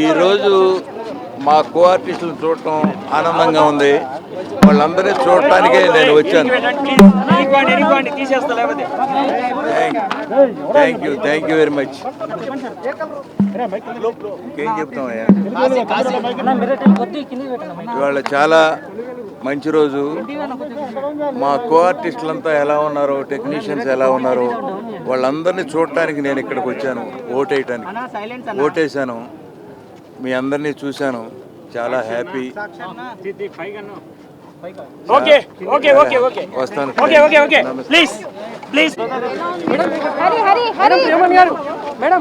ఈరోజు మా కో ఆర్టిస్టులను చూడటం ఆనందంగా ఉంది. వాళ్ళందరినీ చూడటానికే నేను వచ్చాను. Thank you very much. ఇంకేం చెప్తామయ్యా, ఇవాళ చాలా మంచి రోజు. మా కో ఆర్టిస్టులంతా ఎలా ఉన్నారో, టెక్నీషియన్స్ ఎలా ఉన్నారో వాళ్ళందరినీ చూడటానికి నేను ఇక్కడికి వచ్చాను. ఓటేసాను, మీ అందరినీ చూశాను. చాలా హ్యాపీ. వస్తాను. ప్లీజ్ ప్లీజ్ మేడం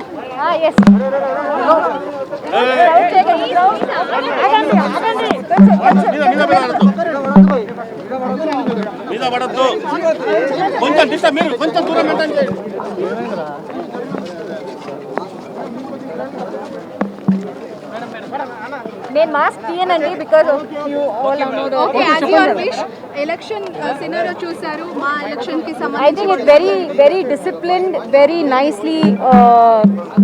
మీద పడద్దు, కొంచెం డిస్టర్బ్, మీరు కొంచెం దూరం మెయింటైన్ చేయండి. నేను మాస్క్ తీయనండి because you all okay as your wish. Election scenario చూశారు, మా ఎలక్షన్ కి I think it's very disciplined, very nicely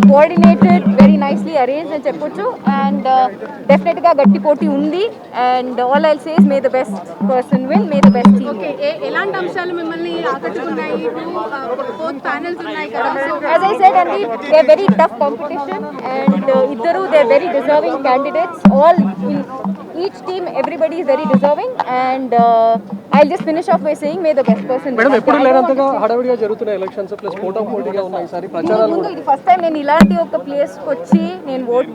coordinated, very nicely arranged అని చెప్పొచ్చు. And definitely గా గట్టి పోటీ ఉంది. And all I'll say is may the best person win, may the best team win. Okay, ఎలాంటి అంశాలు మిమ్మల్ని ఆకట్టుకున్నాయి? బోత్ ప్యానెల్స్ ఉన్నాయి కదా. As I said, Andy, they're very tough competition and iddaru they're very deserving candidates. All in each team, everybody is very deserving. And I'll just finish off by saying may the best person win. Madam ఎప్పుడు లేనంతగా హడావిడిగా జరుగుతున్న ఎలక్షన్స్ ప్లస్ పోటాపోటీగా ఉన్నాయి ఈసారి ప్రచారాలు ముందు ఇది ఫస్ట్ టైం నేను ఇలాంటి ఒక ప్లేస్కి వచ్చి నేను ఓట్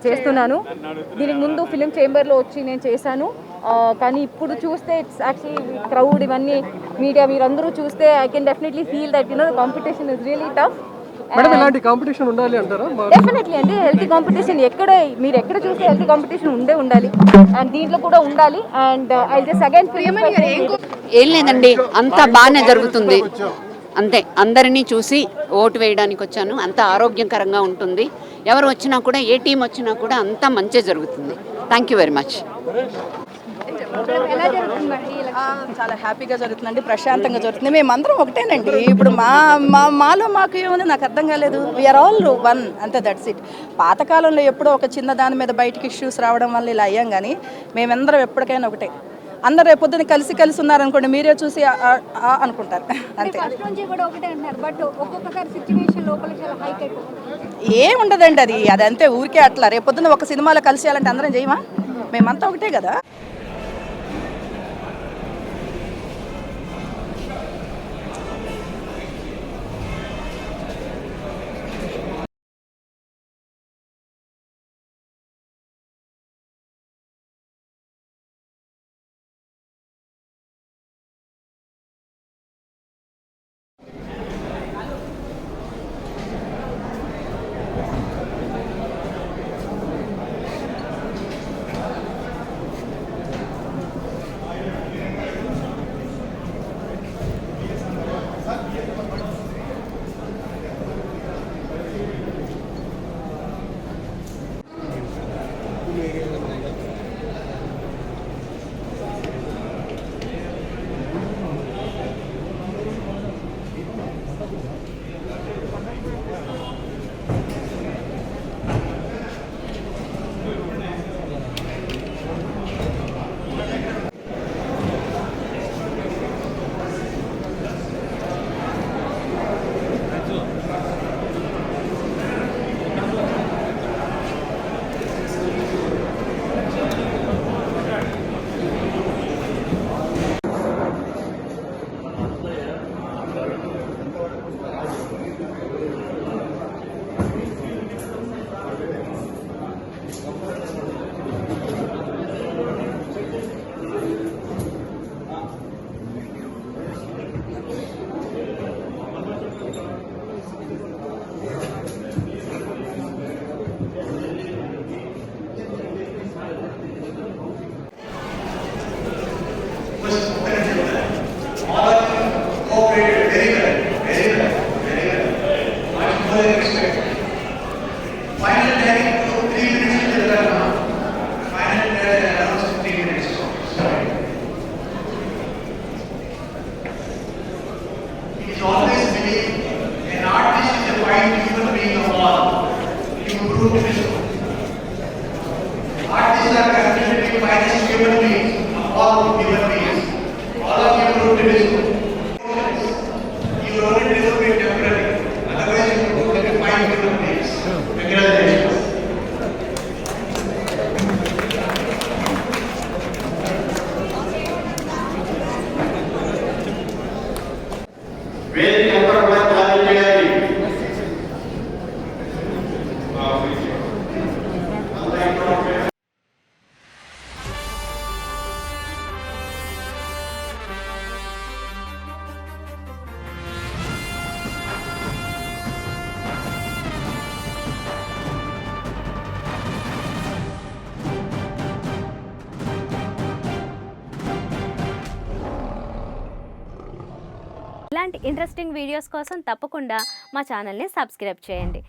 చేస్తున్నాను. దీనికి ముందు ఫిలిం చేంబర్లో వచ్చి నేను చేశాను. కానీ ఇప్పుడు చూస్తే ఇట్స్ యాక్చువల్లీ క్రౌడ్, ఇవన్నీ మీడియా మీరందరూ చూస్తే I can definitely feel that the competition is really tough. Madam ఇలాంటి కాంపిటీషన్ ఉండాలి అంటారా? డెఫినెట్లీ అండి, హెల్తీ కాంపిటీషన్ మీరు ఎక్కడ చూస్తే హెల్తీ కాంపిటీషన్ ఉండాలి. అండ్ దీంట్లో కూడా ఉండాలి. అండ్ ఐ జస్ట్ అగైన్ ఏం లేదండి, అంతా బాగానే జరుగుతుంది. అంతే, అందరినీ చూసి ఓటు వేయడానికి వచ్చాను. అంతా ఆరోగ్యకరంగా ఉంటుంది. ఎవరు వచ్చినా కూడా, ఏ టీం వచ్చినా కూడా అంతా మంచి జరుగుతుంది. Thank you very much. చాలా హ్యాపీగా జరుగుతుందండి, ప్రశాంతంగా జరుగుతుంది. మేమందరం ఒకటేనండి. ఇప్పుడు మాలో మాకు ఏముంది నాకు అర్థం కాలేదు. వీఆర్ ఆల్ వన్, అంతే, దట్స్ ఇట్. పాతకాలంలో ఎప్పుడో ఒక చిన్న దాని మీద బయటికి ఇష్యూస్ రావడం వల్ల ఇలా అయ్యాం, కానీ మేమందరం ఎప్పటికైనా ఒకటే. అందరూ రేపొద్దున కలిసి ఉన్నారనుకోండి, మీరే చూసి అనుకుంటారు, అంతే. ఏముండదండి, అది అంతే, ఊరికే అట్లా. రేపొద్దున ఒక సినిమాలో కలిసి చేయాలంటే అందరం చేయమా? మేమంతా ఒకటే కదా. finest human beings of all human beings. All of you proved it is good. You only disappear temporarily. Otherwise, you would be fine human beings. Congratulations. వేదిక అంతా కూడా ఖాళీ చేయాలి. ఇలాంటి ఇంట్రెస్టింగ్ వీడియోస్ కోసం తప్పకుండా మా ఛానల్ని సబ్స్క్రైబ్ చేయండి.